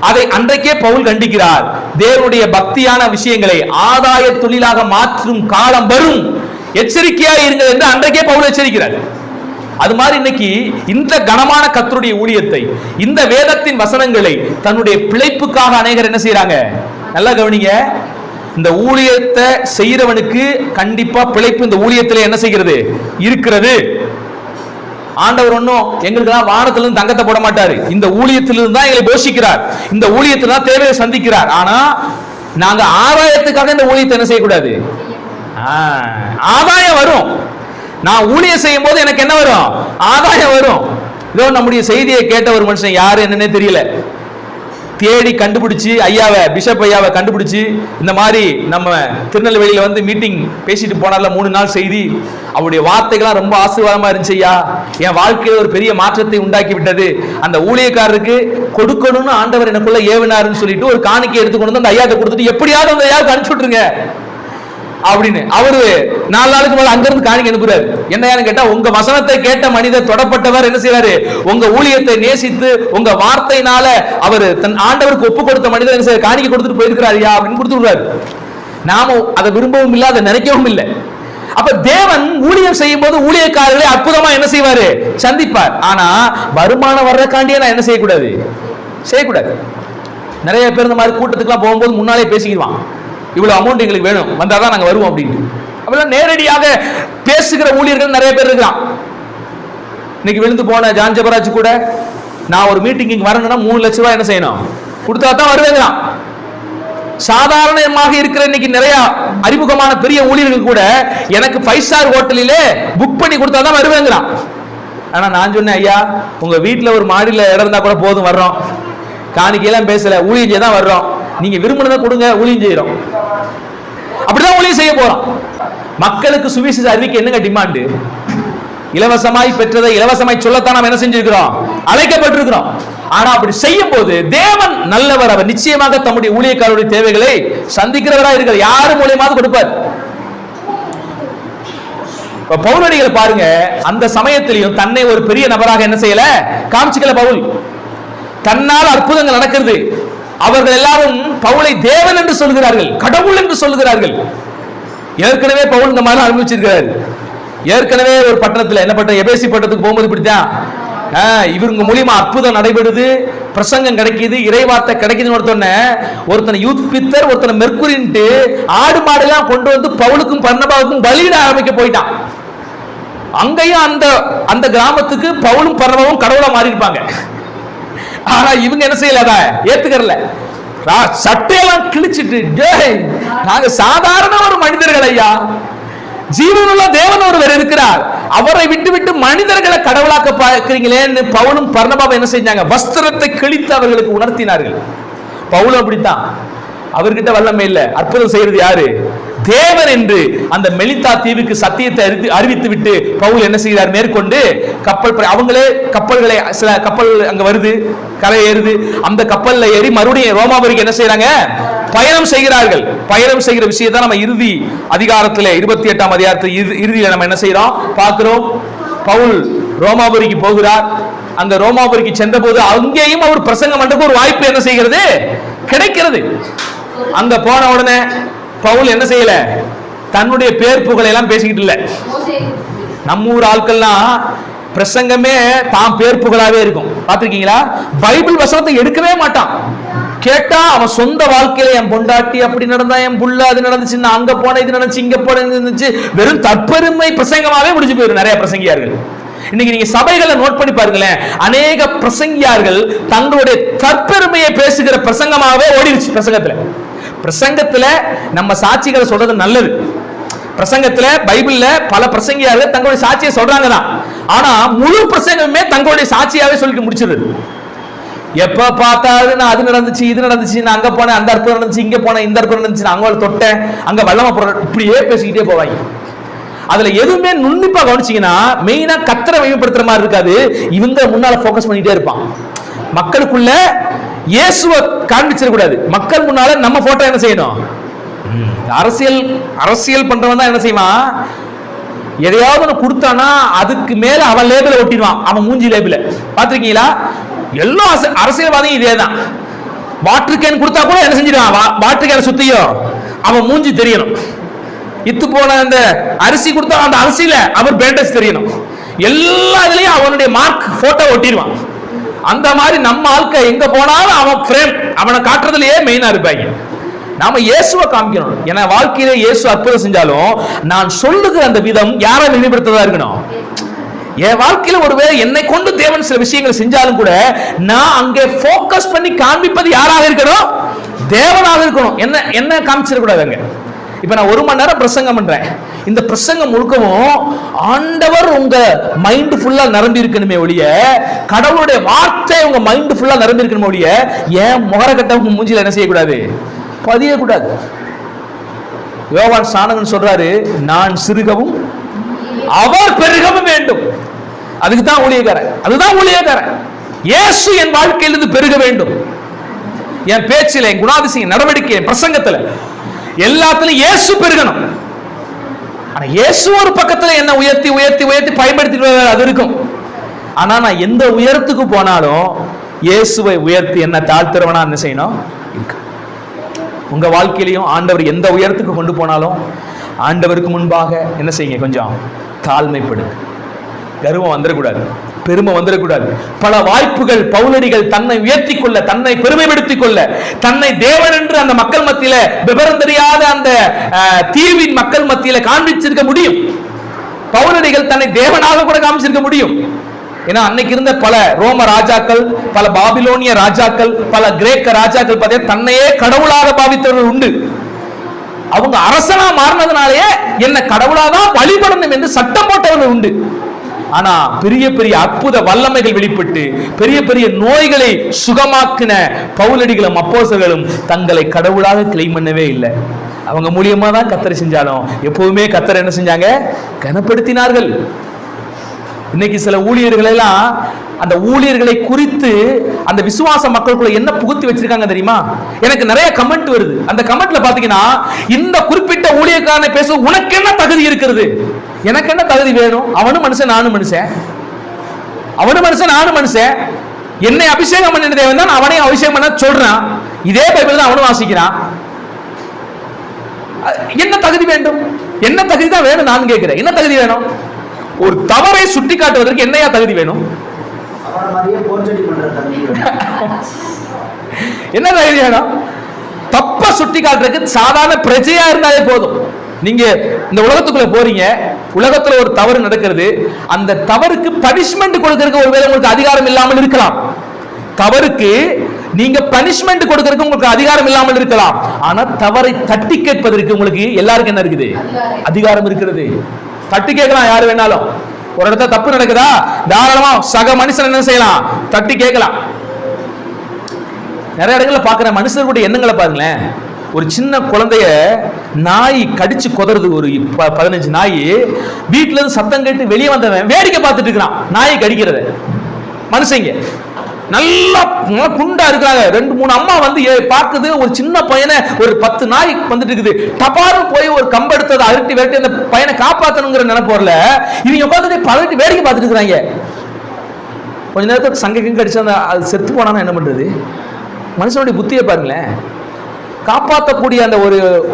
அதை அன்றைக்கே பவுல் கண்டிக்கிறார். தேவனுடைய பக்தியான விஷயங்களை ஆதாய தொழிலாக மாற்றும் காலம் வரும், எச்சரிக்கையா இருங்கள் என்று அன்றைக்கே பவுல் எச்சரிக்கிறார். அது மாதிரி இன்னைக்கு இந்த கனமான கர்த்தருடைய ஊழியத்தை, இந்த வேதத்தின் வசனங்களை தன்னுடைய பிழைப்புக்காக அநேகர் என்ன செய்யறாங்க? நல்லா கவனிங்க. இந்த ஊழியத்தை செய்யறவனுக்கு கண்டிப்பா பிழைப்பு இந்த ஊழியத்தில் என்ன செய்கிறது? இருக்கிறது. ஆண்டவர் ஒன்னும் எங்களுக்கு வானத்திலிருந்து தங்கத்தை போட மாட்டாரு. இந்த ஊழியத்திலிருந்து தான் எங்களை போஷிக்கிறார், இந்த ஊழியத்தில் தான் தேவையை சந்திக்கிறார். ஆனா நாங்க ஆதாயத்துக்காக இந்த ஊழியத்தை என்ன செய்யக்கூடாது? ஆதாயம் வரும். நான் ஊழியம் செய்யும் போது எனக்கு என்ன வரும்? ஆதாயம் வரும். இதோ நம்முடைய செய்தியை கேட்ட ஒரு மனுஷன் யாரு என்னன்னே தெரியல, தேடி கண்டுபிடிச்சு ஐயாவை, பிஷப் ஐயாவை கண்டுபிடிச்சு இந்த மாதிரி நம்ம திருநெல்வேலியில வந்து மீட்டிங் பேசிட்டு போனார்ல 3 நாள் செய்தி, அவருடைய வார்த்தைகள்லாம் ரொம்ப ஆசீர்வாதமா இருந்துச்சு ஐயா, என் வாழ்க்கையில ஒரு பெரிய மாற்றத்தை உண்டாக்கி விட்டது, அந்த ஊழியக்காரருக்கு கொடுக்கணும்னு ஆண்டவர் எனக்குள்ள ஏவினாருன்னு சொல்லிட்டு ஒரு காணிக்கை எடுத்துக்கொண்டு வந்து அந்த ஐயாவை கொடுத்துட்டு எப்படியாவது அந்த ஐயாவுக்கு அனுப்பிச்சு விட்டுருங்க அப்படின்னு அவரு 4 நாளுக்கு மேல அங்கிருந்து காணிக்கை அனுப்புறாரு. என்னன்னு கேட்டா, உங்க வசனத்தை கேட்ட மனிதர் தொடப்பட்டவர் என்ன செய்யறாரு? உங்க ஊழியத்தை நேசித்து உங்க வார்த்தையினால அவர் தன் ஆண்டவருக்கு ஒப்பு கொடுத்த மனிதர் என்ன செய்ய காணிக்கை கொடுத்துட்டு போயிருக்கிறாரு அப்படின்னு கொடுத்துருவாரு. நாம அதை விரும்பவும் இல்லை, அதை நினைக்கவும் இல்லை. அப்ப தேவன் ஊழியம் செய்யும் போது ஊழியக்காரர்களை அற்புதமா என்ன செய்வாரு? சந்திப்பார். ஆனா வருமானம் வர்றதுக்காண்டியே நான் என்ன செய்யக்கூடாது? செய்யக்கூடாது. நிறைய பேர் இந்த மாதிரி கூட்டத்துக்குலாம் போகும்போது முன்னாலே பேசிக்குவான், இவ்வளவு அமௌண்ட் எங்களுக்கு வேணும், வந்தாதான் நாங்க வருவோம் அப்படின்னு. அப்பெல்லாம் நேரடியாக பேசுகிற ஊழியர்கள் நிறைய பேர் இருக்கிறான். இன்னைக்கு விழுந்து போன ஜான் ஜெபராஜ் கூட, நான் ஒரு மீட்டிங் வரணும்னா 3 லட்சம் ரூபாய் என்ன செய்யணும்? கொடுத்தா தான் வருவேங்கிறான். சாதாரணமாக இருக்கிற இன்னைக்கு நிறைய அறிமுகமான பெரிய ஊழியர்கள் கூட எனக்கு 5 ஸ்டார் ஹோட்டலிலே புக் பண்ணி கொடுத்தா தான் வருவேங்கிறான். ஆனா நான் சொன்னேன், ஐயா உங்க வீட்டுல ஒரு மாடியில இடம் இருந்தா கூட போதும், வர்றோம், காணிக்கையெல்லாம் பேசல, ஊழியம் செய்ய தான் வர்றோம், நீங்க விரும்பினதை கொடுங்க, ஊழியம் செய்யறோம். அப்படிதான் ஊழியம் செய்ய போறோம். மக்களுக்கு சுவிசேஷ அறிவிக்க என்னங்க டிமாண்ட்? இலவசமாய் பெற்றதை இலவசமாய் சொல்லத்தான் நாம் என்ன செஞ்சிருக்கிறோம்? அழைக்கப்பட்டிருக்கிறோம். ஆனா அப்படி செய்யும் போது தேவன் நல்லவர், அவர் நிச்சயமாக தம்முடைய ஊழியக்காரருடைய தேவைகளை சந்திக்கிறவராக இருக்கிறார். யாரு மூலியமாவது கொடுப்பார். பவுலடிகளை பாருங்க, அந்த சமயத்திலையும் தன்னை ஒரு பெரிய நபராக என்ன செய்யல, காமிச்சுக்கல. பவுல் தன்னால் அற்புதங்கள் நடக்கிறது. அவர்கள் எல்லாரும் பவுலை தேவன் என்று சொல்கிறார்கள், கடவுள் என்று சொல்கிறார்கள். ஏற்கனவே பவுல் இந்த மாதிரி அனுபவிச்சிருக்கிறார். ஏற்கனவே ஒரு பட்டணத்தில் என்ன பட்டம், எபேசி பட்டணத்துக்கு போகும்போது இப்படித்தான், இவங்க மூலியமா அற்புதம் நடைபெறுது, பிரசங்கம் கிடைக்குது, இறைவார்த்தை கிடைக்குதுன்னு ஒருத்தனை யூத் பித்தர், ஒருத்தனை மெர்க்குரின்ட்டு ஆடு மாடெல்லாம் கொண்டு வந்து பவுலுக்கும் பர்னபாவுக்கும் பலியிட ஆரம்பிக்க போயிட்டான். அங்கேயும் அந்த கிராமத்துக்கு பவுலும் பர்னபாவும் கடவுளா மாறி இருப்பாங்க. ஆனா இவங்க என்ன செய்யல, ஏத்துக்கறல, சட்டையெல்லாம் கிழிச்சிட்டு, நாங்க சாதாரண ஒரு மனிதர்கள் ஐயா, ஜீவனுள்ள தேவன் ஒருவர் இருக்கிறார், அவரை விட்டு விட்டு மனிதர்களை கடவுளாக்க பார்க்கிறீங்களேன்னு பவுலும் பர்னபாவும் என்ன செஞ்சாங்க? வஸ்திரத்தை கிழித்து அவர்களுக்கு உணர்த்தினார்கள். பவுலும் அப்படித்தான், அவர்கிட்ட வல்லமை இல்லை, அற்புதம் செய்யறது யாரு? தேவன் என்று அந்த மெலித்தா தீவுக்கு சத்தியத்தை அறிவித்து விட்டு பவுல் என்ன செய்கிறார்? மேற்கொண்டு கப்பல், அவங்களே கப்பல்களை, சில கப்பல் அங்க வருது, கரை ஏறுது, அந்த கப்பல்ல ஏறி மறுபடியும் ரோமாபுரிக்கு என்ன செய்யறாங்க? பயணம் செய்கிறார்கள். பயணம் செய்கிற விஷயத்தை நம்ம இறுதி அதிகாரத்திலே 28ஆம் அதிகாரத்தில் இறுதியில நம்ம என்ன செய்யறோம் பார்க்கிறோம். பவுல் ரோமாபுரிக்கு போகிறார். அந்த ரோமாபுரிக்கு சென்ற போது அங்கேயும் அவர் பிரசங்கம் பண்றதுக்கு ஒரு வாய்ப்பு என்ன செய்கிறது? கிடைக்கிறது. அங்க போன உடனே பவுல் என்ன செய்யல? தன்னுடைய பேர் புகழை எல்லாம் பேசிக்கிட்டு இல்ல. நம்ம ஊர் ஆட்கள்லாம் பிரசங்கமே தான் பேர் புகழாவே இருக்கும். பாத்திருக்கீங்களா? பைபிள் வசனத்தை எடுக்கவே மாட்டான். கேட்டா அவன் சொந்த வாழ்க்கையில என் பொண்டாட்டி அப்படி நடந்தா, என் புள்ள அது நடந்துச்சு, நான் அங்க போன, இது நடந்துச்சு, இங்க போன இருந்துச்சு, வெறும் தற்பெருமை பிரசங்கமாவே முடிஞ்சு போயிடும் நிறைய பிரசங்கியார்கள். இன்னைக்கு நீங்க சபைகளை நோட் பண்ணி பாருங்களேன், அநேக பிரசங்கியார்கள் தங்களுடைய தற்பெருமையை பேசுகிற பிரசங்கமாவே ஓடிடுச்சு. பிரசங்கத்துல நம்ம சாட்சிகளை சொல்றது நல்லது. பிரசங்கத்துல பைபிள்ல பல பிரசங்கியார்கள் தங்களுடைய சாட்சியை சொல்றாங்க தான். ஆனா முழு பிரசங்கமே தங்களுடைய சாட்சியாவே சொல்லிட்டு முடிச்சிருது. எப்ப பார்த்தாலும் நான் அது நடந்துச்சு, இது நடந்துச்சு, நான் அங்க போனேன், அந்த அற்புதம் நடந்துச்சு, இங்க போனேன், இந்த அற்புதம் நடந்துச்சு, நான் அங்க தொட்டேன், அங்க வல்லம போறேன், இப்படியே பேசிக்கிட்டே போவாங்க. அதுல எதுவுமே நுண்ணிப்பா கவனிச்சீங்கன்னா மெயினா கத்தரை மையப்படுத்துற மாதிரி இருக்காது. இவங்க முன்னால போக்கஸ் பண்ணிட்டே இருப்பான். மக்களுக்குள்ள இயேசுவை காண்பிச்சிட கூடாது. மக்கள் முன்னால நம்ம போட்டோ என்ன செய்யணும்? அரசியல் பண்றவன் தான் என்ன செய்வான்? எதையாவது ஒன்று கொடுத்தானா அதுக்கு மேல அவன் லேபிள ஒட்டிடுவான், அவன் மூஞ்சி லேபிள. பாத்திருக்கீங்களா? எல்லா அரசியல்வாதியும் இதே தான். வாட்டர் கேன் கொடுத்தா கூட என்ன செஞ்சிடுவான்? வாட்டர் கேன் சுத்தியும் அவன் மூஞ்சி தெரியணும். இத்து போன அந்த அரிசி கொடுத்தா அந்த அரிசியில அவர் பேண்டேஜ் தெரியணும். எல்லா இதுலயும் அவனுடைய மார்க் போட்டோ ஒட்டிடுவான். அந்த மாதிரி நம்ம ஆட்கள் எங்க போனாலும் அவன் ஃப்ரேம் அவனை காட்டுறதுலயே மெயினா இருப்பாங்க. நாம இயேசுவை காமிக்கணும். ஏன்னா வாழ்க்கையில இயேசு அற்புதம் செஞ்சாலும் நான் சொல்லுகிற அந்த விதம் யாரை நினைவுபடுத்ததா இருக்கணும். என் வாழ்க்கையில ஒருவேளை என்னை கொண்டு தேவன் சில விஷயங்கள் செஞ்சாலும் கூட நான் அங்கே போக்கஸ் பண்ணி காண்பிப்பது யாராக இருக்கணும், தேவனாக இருக்கணும். என்ன என்ன காமிச்சிடக்கூடாது அங்க. இப்ப நான் 1 மணி நேரம் பிரசங்கம் பண்றேன். இந்த பிரசங்கம் முழுக்கவும் ஆண்டவர் உங்க மைண்ட் ஃபுல்லா நிரம்பி இருக்கணுமே ஒழிய, கடவுளுடைய வார்த்தை உங்க மைண்ட் ஃபுல்லா நிரம்பி இருக்கணுமே ஒழிய, ஏன் முகரக்கட்ட மூஞ்சில என்ன செய்யக்கூடாது, பதியக்கூடாது. யோவான் ஸ்நானகன் சொல்றாரு, நான் சிறுகவும் அவர் பெருகவும் வேண்டும். அதுக்கு தான் ஊழியக்காரன். அதுதான் ஊழியக்காரன். இயேசு என் வாழ்க்கையிலிருந்து பெருக வேண்டும். என் பேச்சில, என் குணாதிசயம், நடவடிக்கை, பிரசங்கத்துல எல்லாத்திலும் இயேசு பெருகணும். ஆனா இயேசு ஒரு பக்கத்துல என்ன உயர்த்தி உயர்த்தி உயர்த்தி பயன்படுத்திட்டு அது இருக்கும். ஆனா நான் எந்த உயரத்துக்கு போனாலும் இயேசுவை உயர்த்தி என்ன தாழ்த்துறவனா என்ன செய்யணும் இருக்கு. உங்க வாழ்க்கையிலையும் ஆண்டவர் எந்த உயரத்துக்கு கொண்டு போனாலும் ஆண்டவருக்கு முன்பாக என்ன செய்யுங்க, கொஞ்சம் தாழ்மைப்படுங்க. கர்வம் வந்துடக்கூடாது, பெருமை வந்துடக்கூடாது. பல வாய்ப்புகள் பவுலடிகள் தன்னை உயர்த்தி கொள்ள, தன்னை பெருமைப்படுத்திக் கொள்ள, தன்னை தேவன் என்று அந்த மக்கள் மத்தியில விவரம் தெரியாத அந்த தீவின் மக்கள் மத்தியில காண்பிச்சிருக்க முடியும். பவுலடிகள் தன்னை தேவனாக கூட காமிச்சிருக்க முடியும். ஏன்னா அன்னைக்கு இருந்த பல ரோம ராஜாக்கள், பல பாபிலோனிய ராஜாக்கள், பல கிரேக்க ராஜாக்கள் பார்த்தீங்கன்னா தன்னையே கடவுளாக பாவித்தவர்கள் உண்டு. அவங்க அரசனா மாறினதுனாலேயே என்ன கடவுளாதான் வழிபடணும் என்று சட்டம் போட்டவர்கள் உண்டு. ஆனா பெரிய பெரிய அற்புத வல்லமைகள் வெளிப்பட்டு பெரிய பெரிய நோய்களை சுகமாக்கின பவுலடிகளும் அப்போஸ்தலர்களும் தங்களை கடவுளாக கிளைம் பண்ணவே இல்லை. அவங்க மூலியமா தான் கர்த்தரை செஞ்சாலும் எப்பவுமே கர்த்தரை என்ன செஞ்சாங்க, கனப்படுத்தினார்கள். இன்னைக்கு சில ஊழியர்கள் எல்லாம் அந்த ஊழியர்களை குறித்து அந்த விசுவாச மக்களுக்குள்ள என்ன புகுத்தி வச்சிருக்காங்க தெரியுமா? எனக்கு நிறைய கமெண்ட் வருது. அந்த கமெண்ட்ல பாத்தீங்கன்னா, இந்த குறிப்பிட்ட ஊழியக்காரனை பேச உனக்கு என்ன தகுதி இருக்கிறது, எனக்கு என்ன தகுதி வேணும், அவனும் மனுஷன் நானும் மனுஷன், அவனும் மனுஷன் நானும் மனுஷன், என்னை அபிஷேகம் பண்ணின தேவன் தான் அவனையும் அபிஷேகம் பண்ண சொல்றான். இதே பைபிள் தான் அவனும் வாசிக்கிறான். என்ன தகுதி வேண்டும், என்ன தகுதி தான் வேணும் நான் கேட்கிறேன். என்ன தகுதி வேணும்? ஒரு தவறை சுட்டி காட்டுவதற்கு என்னையா தகுதி வேணும்? என்ன தகுதி வேணும்? தப்ப சுட்டி காட்டுறதுக்கு சாதாரண பிரஜையா இருந்தாலே போதும். நீங்க இந்த உலகத்துக்குள்ள போறீங்க, உலகத்துல ஒரு தவறு நடக்கிறது, அந்த தவறுக்கு பனிஷ்மெண்ட் கொடுக்கறதுக்கு ஒருவேளை உங்களுக்கு அதிகாரம் இல்லாமல் இருக்கலாம். தவறுக்கு நீங்க பனிஷ்மெண்ட் கொடுக்கறதுக்கு உங்களுக்கு அதிகாரம் இல்லாமல் இருக்கலாம். ஆனா தவறை தட்டி கேட்பதற்கு உங்களுக்கு எல்லாருக்கும் என்ன இருக்குது, அதிகாரம் இருக்கிறது. தட்டி கேட்கலாம் யாரு வேணாலும். ஒரு இடத்துல தப்பு நடக்குதா, தாராளமா சக மனுஷன் என்ன செய்யலாம், தட்டி கேட்கலாம். நிறைய இடங்கள்ல பாக்குற மனுஷர்களுடைய எண்ணங்களை பாருங்களேன். ஒரு சின்ன குழந்தைய நாய் கடிச்சு கொதறது, ஒரு 15 நாய் வீட்டுல இருந்து சத்தம் கேட்டு வெளியே வந்தவன் வேடிக்கை பார்த்துட்டு இருக்கிறான் நாயை கடிக்கிறத. மனுஷங்க நல்லா குண்டா இருக்கிறாங்க. 2-3 அம்மா வந்து பார்க்குது, ஒரு சின்ன பையனை, ஒரு 10 நாய் வந்துட்டு இருக்குது, டபாரு போய் ஒரு கம்பு எடுத்ததை அழுத்தி விரட்டி அந்த பையனை காப்பாற்றணுங்கிற நினைப்போர்ல இவங்க உட்காந்து பதவிட்டு வேடிக்கை பார்த்துட்டு இருக்கிறாங்க. கொஞ்ச நேரத்துக்கு சங்கைக்கும் கடிச்சு அந்த அது செத்து போனான்னு என்ன பண்றது? மனுஷனுடைய புத்தியை பாருங்களேன். காப்பாற்றக்கூடிய அந்த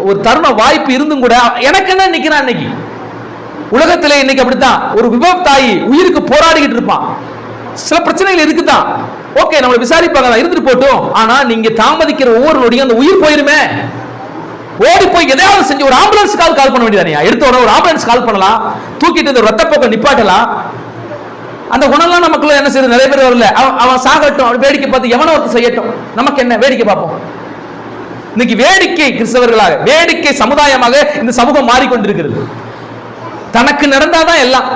ஒரு தருண வாய்ப்பு இருந்தும் கூட எனக்கு என்ன நிக்கிறான். இன்னைக்கு உலகத்திலே இன்னைக்கு அப்படித்தான். ஒரு விபத்தாயி உயிருக்கு போராடிக்கிட்டு இருப்பான். சில பிரச்சனைகள் இருக்குதான், ஓகே நம்மளை விசாரிப்பாங்க, இருந்துட்டு போட்டும். ஆனா நீங்க தாமதிக்கிற ஒவ்வொரு நொடியும் அந்த உயிர் போயிருமே. ஓடி போய் எதையாவது செஞ்சு ஒரு ஆம்புலன்ஸ் கால் பண்ண வேண்டியதானே. எடுத்த உடனே ஒரு ஆம்புலன்ஸ் கால் பண்ணலாம், தூக்கிட்டு இந்த ரத்த போக்க நிப்பாட்டலாம். அந்த குணம்லாம் நமக்குள்ள என்ன செய்யுது, நிறைய பேர் வரல. அவன் சாகட்டும், வேடிக்கை பார்த்து எவனோ ஒருத்தர் செய்யட்டும், நமக்கு என்ன, வேடிக்கை பார்ப்போம். இன்னைக்கு வேடிக்கை கிறிஸ்தவர்களாக, வேடிக்கை சமுதாயமாக இந்த சமூகம் மாறிக்கொண்டிருக்கிறது. தனக்கு நடந்தாதான் எல்லாம்,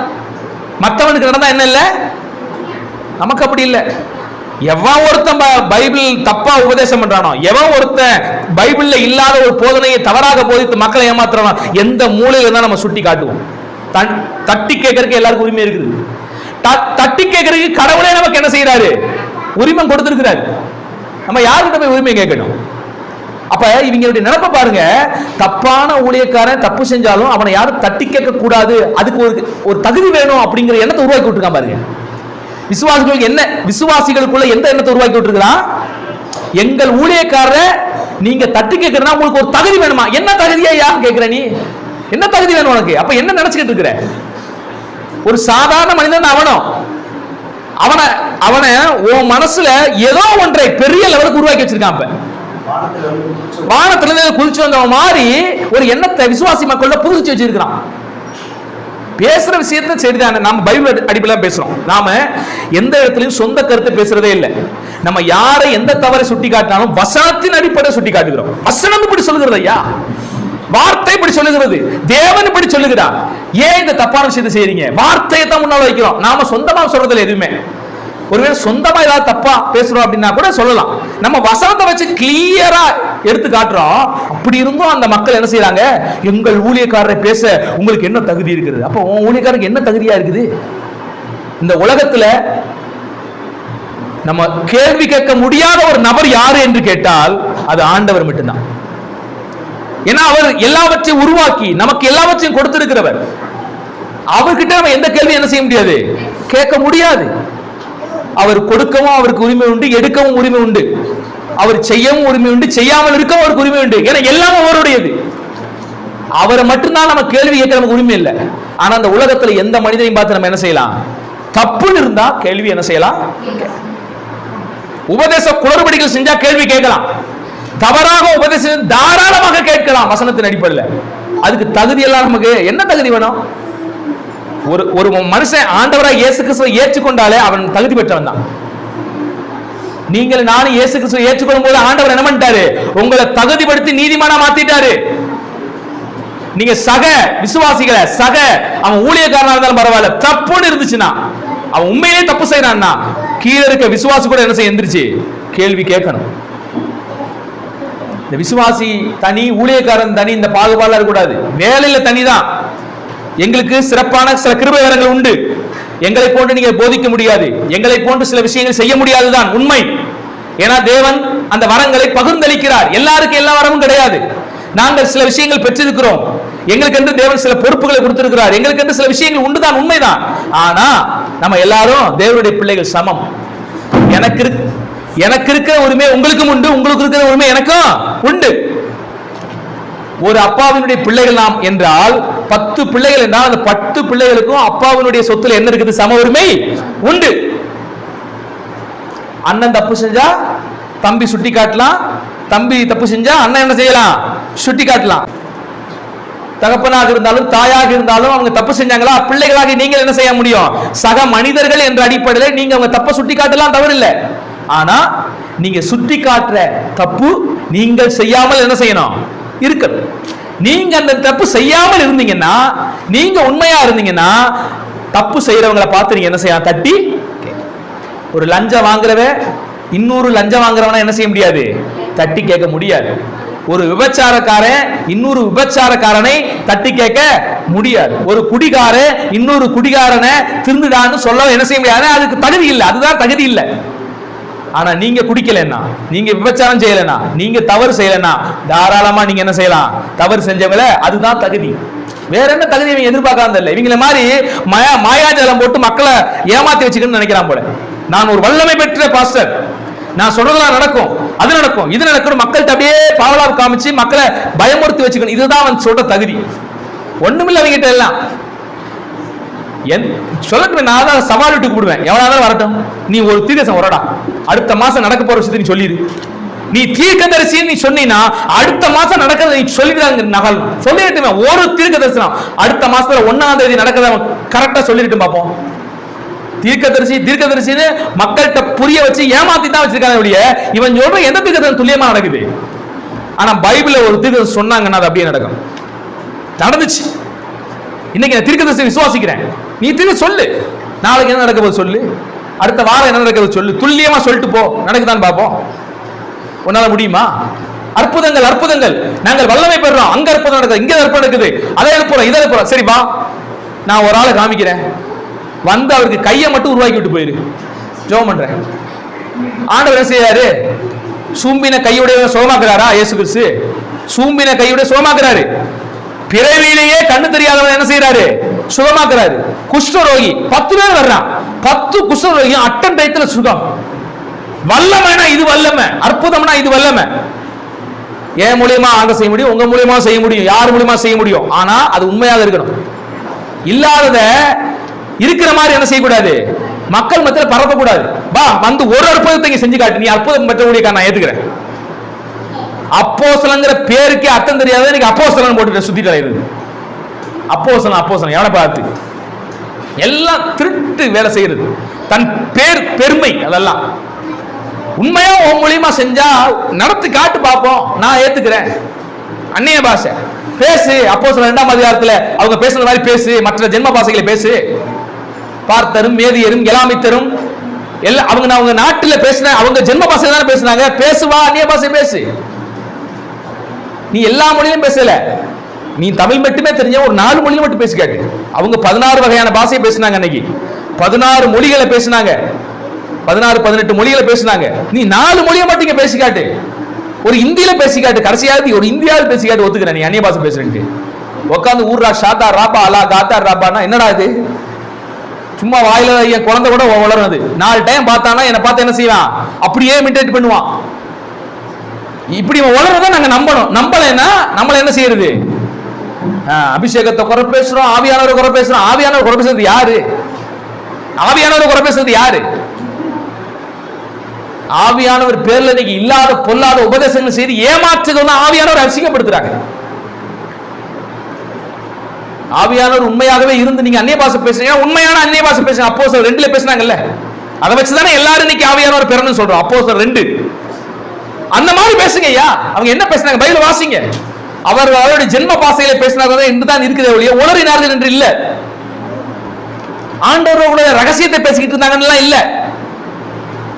மற்றவனுக்கு நடந்தா என்ன இல்லை. நமக்கு அப்படி இல்லை. எவன் ஒருத்தன் பைபிள் தப்பா உபதேசம் பண்றானோ, எவன் ஒருத்தன் பைபிள்ல இல்லாத ஒரு போதனையை தவறாக போதித்து மக்களை ஏமாத்துறானோ, எந்த மூலையில தான் நம்ம சுட்டி காட்டுவோம். தட்டி கேட்கறதுக்கு எல்லாருக்கும் உரிமை இருக்குது. தட்டி கேட்கறதுக்கு கடவுளே நமக்கு என்ன செய்யறாரு, உரிமை கொடுத்திருக்கிறாரு. நம்ம யாருக்கிட்ட போய் உரிமை கேட்கணும்? அப்ப இவங்களுடைய நினைப்ப பாருங்க. தப்பான ஊழியக்காரன் தப்பு செஞ்சாலும் அவனை யாரும் தட்டி கேட்க கூடாது, அதுக்கு ஒரு தகுதி வேணும் அப்படிங்கிற எண்ணத்தை உருவாக்கி விட்டுருக்கான் பாருங்க. விசுவாசிகளுக்கு என்ன, விசுவாசிகளுக்குள்ள எந்த எண்ணத்தை உருவாக்கி விட்டுருக்கிறான்? எங்கள் ஊழியக்காரரை நீங்க தட்டி கேட்கறதுனா உங்களுக்கு ஒரு தகுதி வேணுமா? என்ன தகுதியா யார் கேட்கிற? நீ என்ன தகுதி வேணும் உனக்கு? அப்ப என்ன நினைச்சுக்கிட்டு இருக்கிற? ஒரு சாதாரண மனிதன் அவனை உன் மனசுல ஏதோ ஒன்றை பெரிய லெவலுக்கு உருவாக்கி வச்சிருக்கான். வானத்துல இருந்து குதிச்சு வந்த மாதிரி ஒரு எண்ணத்தை விசுவாசி மக்கள் புதுச்சு வச்சிருக்கான். பேசுற விஷயத்த சரிதான், நாம பைபிள் அடிப்படையில் பேசுறோம். நாம எந்த இடத்துலயும் சொந்த கருத்தை பேசுறதே இல்லை. நம்ம யாரை எந்த தவறை சுட்டி காட்டினாலும் வசனத்தின் அடிப்படையில் சுட்டி காட்டுகிறோம். வசனம் இப்படி சொல்லுகிறது, ஐயா வார்த்தை இப்படி சொல்லுகிறது, தேவன் இப்படி சொல்லுகிறார். ஏன் இந்த தப்பான விஷயத்தை செய்யறீங்க? வார்த்தையை தான் முன்னால வைக்கிறோம். நாம சொந்தமா சொல்றதில்லை எதுவுமே. ஒருவேளை சொந்தமா ஏதாவது தப்பா பேசுறோம் அப்படின்னா கூட சொல்லலாம். நம்ம வசனத்தை வச்சு கிளியரா எடுத்து காட்டுறோம். அப்படி இருந்தும் அந்த மக்கள் என்ன செய்யறாங்க? எங்கள் ஊழியக்காரரை பேச உங்களுக்கு என்ன தகுதி இருக்குது? அப்போ உன் ஊழியக்காரருக்கு என்ன தகுதியா இருக்குது? இந்த உலகத்துல நம்ம கேள்வி கேட்க முடியாத ஒரு நபர் யாரு என்று கேட்டால் அது ஆண்டவர் மட்டும்தான். ஏன்னா அவர் எல்லாவற்றையும் உருவாக்கி நமக்கு எல்லாவற்றையும் கொடுத்திருக்கிறவர். அவர்கிட்ட நம்ம எந்த கேள்வி என்ன செய்ய முடியாது? கேட்க முடியாது. அவர் கொடுக்கவும் அவருக்கு உரிமை உண்டு, எடுக்கவும் உரிமை உண்டு. அவர் செய்யவும் உரிமை உண்டு, செய்யாமல் இருக்கவும் அவருக்கு உரிமை உண்டு. ஏன்னா எல்லாம் அவருடையது. அவரை மட்டும்தான் நம்ம கேள்வி கேட்க நமக்கு உரிமை இல்லை. ஆனா அந்த உலகத்துல எந்த மனிதனையும் பார்த்து நம்ம என்ன செய்யலாம்? தப்புன்னு இருந்தா கேள்வி என்ன செய்யலாம்? உபதேச குளறுபடிகள் செஞ்சா கேள்வி கேட்கலாம். தவறாக உபதேசம் தாராளமாக கேட்கலாம் வசனத்தின் அடிப்படையில். அதுக்கு தகுதி எல்லாம் நமக்கு என்ன தகுதி வேணும்? ஒரு மனுஷன் ஆண்டவராக இயேசு கிறிஸ்துவை ஏற்றுக்கொண்டாலே அவன் தகுதி பெற்றவன் தான். நீங்கள் நானும் இயேசு கிறிஸ்துவை ஏற்றுக்கொள்ளும் போது ஆண்டவர் என்ன பண்ணிட்டாரு? உங்களை தகுதிப்படுத்தி நீதிமானா மாத்திட்டாரு. நீங்க சக விசுவாசிகளை அவன் ஊழியக்காரனா இருந்தாலும் பரவாயில்ல, தப்புன்னு இருந்துச்சுன்னா, அவன் உண்மையிலேயே தப்பு செய்யறான்னா கீழே இருக்க விசுவாசி கூட என்ன செய்ய எந்திரிச்சு கேள்வி கேட்கணும். இந்த விசுவாசி தனி, ஊழியக்காரன் தனி, இந்த பாகுபாடு இருக்கக்கூடாது. வேலையில தனிதான். எங்களுக்கு சிறப்பான சில கிருபை வரங்கள் உண்டு. எங்களை போன்று நீங்க போதிக்க முடியாது, எங்களை போன்று சில விஷயங்கள் செய்ய முடியாதுதான் உண்மை. ஏன்னா தேவன் அந்த வரங்களை பகிர்ந்தளிக்கிறார். எல்லாருக்கும் எல்லா வரமும் கிடையாது. நாங்கள் சில விஷயங்கள் பெற்றிருக்கிறோம். எங்களுக்கு என்று தேவன் சில பொறுப்புகளை கொடுத்திருக்கிறார். எங்களுக்கு என்று சில விஷயங்கள் உண்டுதான், உண்மைதான். ஆனா நம்ம எல்லாரும் தேவனுடைய பிள்ளைகள் சமம். எனக்கு இருக்கிற உரிமை உங்களுக்கும் உண்டு, உங்களுக்கு இருக்கிற உரிமை எனக்கும் உண்டு. ஒரு அப்பாவினுடைய பிள்ளைகள் நாம் என்றால் 10 பிள்ளைகள் என்றால் அந்த 10 பிள்ளைகளுக்கும் அப்பாவினுடைய சொத்துல என்ன இருக்குது? சம உரிமை உண்டு. அண்ணன் தப்பு செஞ்சா தம்பி சுட்டி காட்டலாம், தம்பி தப்பு செஞ்சா அண்ணன் என்ன செய்யலாம்? சுட்டி காட்டலாம். தகப்பனாக இருந்தாலும் தாயாக இருந்தாலும் அவங்க தப்பு செஞ்சாங்களா, பிள்ளைகளாக நீங்கள் என்ன செய்ய முடியும்? சக மனிதர்கள் என்ற அடிப்படையில் நீங்க அவங்க தப்ப சுட்டி காட்டலாம், தவறு இல்லை. ஆனா நீங்க சுட்டி காட்டுற தப்பு நீங்கள் செய்யாமல் என்ன செய்யணும்? இருக்கணும். நீங்க அந்த தப்பு செய்யாமல் இருந்தீங்கன்னா, நீங்க உண்மையா இருந்தீங்கன்னா, தப்பு செய்யறவங்களை பார்த்து நீங்க என்ன செய்யலாம்? தட்டி. ஒரு லஞ்சம் வாங்குறவ இன்னொரு லஞ்சம் வாங்குறவனா என்ன செய்ய முடியாது? தட்டி கேட்க முடியாது. ஒரு விபச்சாரக்காரன் இன்னொரு விபச்சாரக்காரனை தட்டி கேட்க முடியாது. ஒரு குடிகாரன் இன்னொரு குடிகாரனை திருந்துடான்னு சொல்ல என்ன செய்ய முடியாது? அதுக்கு தகுதி இல்லை. அதுதான் தகுதி இல்லை. ஆனா நீங்க குடிக்கலன்னா, நீங்க விபச்சாரம் செய்யலனா, நீங்க தவறு செய்யலனா, தாராளமா நீங்க என்ன செய்யலாம்? தவறு செஞ்சவங்கள அதுதான் தகுதி. வேற என்ன தகுதி இவங்க எதிர்பார்க்காத இல்லை. இவங்கள மாதிரி மாயாஜலம் போட்டு மக்களை ஏமாத்தி வச்சுக்கணும்னு நினைக்கிறான் போல. நான் ஒரு வல்லமை பெற்ற பாஸ்டர், நான் சொல்றதெல்லாம் நடக்கும், அது நடக்கும், இது நடக்கும், மக்கள்கிட்ட அப்படியே பாவலா காமிச்சு மக்களை பயமுறுத்தி வச்சுக்கணும். இதுதான் அவன் சொல்ற தகுதி. ஒண்ணுமில்லை அவங்ககிட்ட எல்லாம். சொல்லட்டுமே, நான் தான் சவால் விட்டு கூப்பிடுவேன். எவனாலும் வரட்டும், நீ ஒரு தீர்க்கதரிசனம் வரடா, அடுத்த மாசம் நடக்க போற விஷயத்தை நீ சொல்லிடு. நீ தீர்க்கதரிசின்னு நீ சொன்னீங்கன்னா அடுத்த மாசம் நடக்கிறத நீ சொல்லிடுறாங்க. நகல் சொல்லிட்டுமே ஒரு தீர்க்கதரிசனம் அடுத்த மாசத்துல 1ஆம் தேதி நடக்கிறத கரெக்டா சொல்லிட்டு பார்ப்போம். தீர்க்கதரிசின்னு மக்கள்கிட்ட புரிய வச்சு ஏமாத்தி தான் வச்சிருக்காங்க ஒழிய இவன் சொல்ற எந்த தீர்க்கதரிசனம் துல்லியமா நடக்குது? ஆனா பைபிள்ல ஒரு தீர்க்கதரிசனம் சொன்னாங்கன்னா அது அப்படியே நடக்கும். நடந்துச்சு. இன்னைக்கு நான் தீர்க்கதரிசனம் விசுவாசிக்கிறேன். நீ தீர்க்க சொல்லு, நாளைக்கு என்ன நடக்க போகுது சொல்லு, அடுத்த வாரம் என்ன நடக்க சொல்லு, துல்லியமா சொல்லிட்டு போ, நடக்குதான் பார்ப்போம். உன்னால முடியுமா? அற்புதங்கள் அற்புதங்கள் நாங்கள் வல்லமை பெறோம். அங்க அற்புதம் நடக்குது, இங்க அற்புதம் நடக்குது, அதை எழுப்புறோம், இதை எழுப்புறோம். சரி வா, நான் ஒரு ஆளை காமிக்கிறேன், வந்து அவருக்கு கையை மட்டும் உருவாக்கி விட்டு போயிரு, ஜெபம் பண்றேன். ஆண்டவர் என்ன செய்யாரு? சூம்பின கையுடைய சுகமாக்குறாரா? இயேசு கிறிஸ்து சூம்பின கையுடைய சுகமாக்குறாரு. பிறவியிலேயே கண்ணு தெரியாதவன் என்ன செய்யறாரு? சுகமாக்குறாரு. குஷ்டரோகி 10 பேர் வர்றான், 10 குஷ்டரோகி அட்டன் டயத்துல சுகம். வல்லமைனா இது வல்லமை, அற்புதம்னா இது வல்லமை. என் மூலியமா ஆக செய்ய முடியும், உங்க மூலியமா செய்ய முடியும், யார் மூலியமா செய்ய முடியும். ஆனா அது உண்மையாக இருக்கணும். இல்லாதத இருக்கிற மாதிரி என்ன செய்யக்கூடாது, மக்கள் மத்தியில் பரப்பக்கூடாது. வா வந்து ஒரு அற்புதத்தை செஞ்சு காட்டு, நீ அற்புதம் பெற்றவழியா நான் ஏத்துக்கிறேன். அப்போஸ்தலங்கிற பேருக்கே அர்த்தம் தெரியாத இன்னைக்கு அப்போஸ்தலன் போட்டு சுத்திட்டு இருக்குது. அப்போஸ்தலன் அப்போஸ்தலன் எவனை பார்த்து எல்லாம் திருட்டு வேலை செய்யறது, தன் பேர் பெருமை. அதெல்லாம் உண்மையா உன் மூலியமா செஞ்சா நடத்தி காட்டு பார்ப்போம், நான் ஏத்துக்கிறேன். அந்நிய பாஷை பேசு, அப்போஸ்தலர் 2ஆம் அதிகாரத்துல அவங்க பேசுற மாதிரி பேசு, மற்ற ஜென்ம பாஷைகளை பேசு. பார்த்தரும் மேதியரும் எலாமித்தரும் எல்லாம் அவங்க நாட்டுல பேசின அவங்க ஜென்ம பாஷை தானே பேசுனாங்க. பேசுவா, அந்நிய பாஷை பேசு. நீ எல்லா மொழியிலும் பேசல, நீ தமிழ் மட்டுமே தெரிஞ்ச ஒரு 4 மொழியில மட்டும் பேசி காட்டு. அவங்க 16 வகையான பாஷையை பேசினாங்க. அன்னைக்கு 16 மொழிகளை பேசினாங்க, 16-18 மொழிகளை பேசினாங்க. நீ 4 மொழியை மட்டும் பேசி காட்டு, ஒரு இந்தியில பேசி காட்டு, கடைசியாவது ஒரு இந்தியாவில் பேசி காட்டு. ஒத்துக்கிறேன் நீ அந்நிய பாஷை பேசுறேன்ட்டு. உட்காந்து ஊர்ரா ஷாத்தா ராபா அலா காத்தா ராபானா என்னடா இது? சும்மா வாயில என் குழந்தை கூட வளருது. 4 டைம் பார்த்தானா என்ன பார்த்து என்ன செய்வான், அப்படியே இமிட்டேட் பண்ணுவான். இப்படி வளர்றத நாங்க நம்பணும். நம்பலைன்னா நம்மள என்ன செய்யறது? அபிஷேகத்தை குறை பேசுறோம், ஆவியானவரை குறை பேசுறோம். ஆவியானவர் குறை பேசுறது யாரு? ஆவியானவர் குறை பேசுறது யாரு? ஆவியானவர் பேர்ல இன்னைக்கு இல்லாத பொல்லாத உபதேசங்கள் செய்து ஏமாற்றுகள் ஆவியானவர் அசிங்கப்படுத்துறாங்க. ஆவியானவர் உண்மையாகவே இருந்து நீங்க அந்நிய பாஷை பேசுறீங்க, உண்மையான அந்நிய பாஷை பேசுங்க. அப்போஸ்தலர் 2ல பேசினாங்கல்ல, அதை வச்சுதானே எல்லாரும் இன்னைக்கு ஆவியானவர் பிறன்னு சொல்றோம். அப்போஸ்தலர் 2 அந்த மாதிரி பேசுங்க. ஐயா அவங்க என்ன பேசுனாங்க பைபிள் வாசிங்க. அவருடைய ஜென்ம பாஷையில பேசினாங்க என்றுதான் இருக்கிறதே ஒழிய உளறினார்கள் என்று இல்ல. ஆண்டவரோட ரகசியத்தை பேசிக்கிட்டு இருந்தாங்கன்னா இல்ல,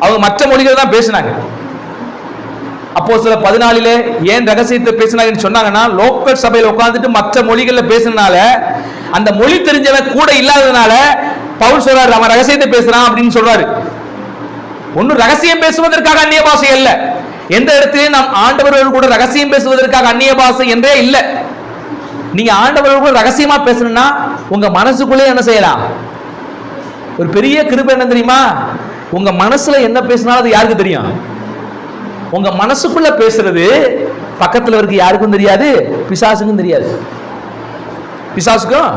அவங்க மற்ற மொழிகள் தான் பேசினாங்க. அப்போஸ்தலர் 14 ஏன் ரகசியத்தை பேசினாங்கன்னு சொன்னாங்கன்னா, லோக்கல் சபையில் உட்கார்ந்துட்டு மற்ற மொழிகள்ல பேசினால அந்த மொழி தெரிஞ்சவன் கூட இல்லாததுனால பவுல் சொல்றாரு அவன் ரகசியத்தை பேசுறான் அப்படின்னு சொல்றாரு. ஒன்னும் ரகசியம் பேசுவதற்காக அந்நிய பாஷை அல்ல. எந்த இடத்திலும் நாம் ஆண்டவர்கள் கூட ரகசியம் பேசுவதற்காக அந்நிய பாஷை என்றே இல்ல. நீங்க ஆண்டவர்கள் கூட ரகசியமா பேசணும்னா உங்க மனசுக்குள்ளே என்ன செய்யலாம்? ஒரு பெரிய கிருபை என்ன தெரியுமா? உங்க மனசுல என்ன பேசினாலும் அது யாருக்கு தெரியும்? உங்க மனசுக்குள்ள பேசுறது பக்கத்துல இருக்க யாருக்கும் தெரியாது, பிசாசுக்கும் தெரியாது. பிசாசுக்கும்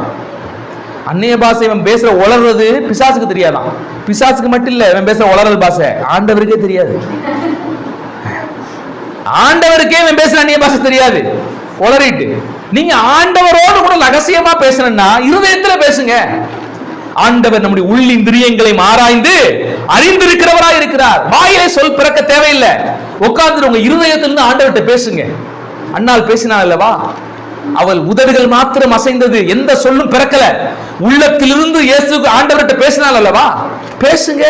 அந்நிய பாஷை இவன் பேசுற உளறது பிசாசுக்கு தெரியாதான். பிசாசுக்கு மட்டும் இல்ல, இவன் பேசுற உளறல் பாஷை ஆண்டவருக்கே தெரியாது. ஆண்டவருக்கே இவன் பேசுற அந்நிய பாஷை தெரியாது, உளறிட்டு. நீங்க ஆண்டவரோடு கூட ரகசியமா பேசணும்னா இருதயத்துல பேசுங்க. ஆண்டவர் நம்முடைய உள்ளிந்திரியங்களை ஆராய்ந்து அறிந்திருக்கிறவராய் இருக்கிறார். வாயிலே சொல் பிறக்க தேவையில்லை. உட்கார்ந்து உங்க இருதயத்திலிருந்து ஆண்டவர்கிட்ட பேசுங்க. அன்னாள் பேசினாள் அல்லவா, அவள் உதடுகள் மாத்திரம் அசைந்தது, எந்த சொல்லும் பிறக்கல. உள்ளத்திலிருந்து இயேசுக்கு ஆண்டவர்கிட்ட பேசினாள் அல்லவா, பேசுங்க.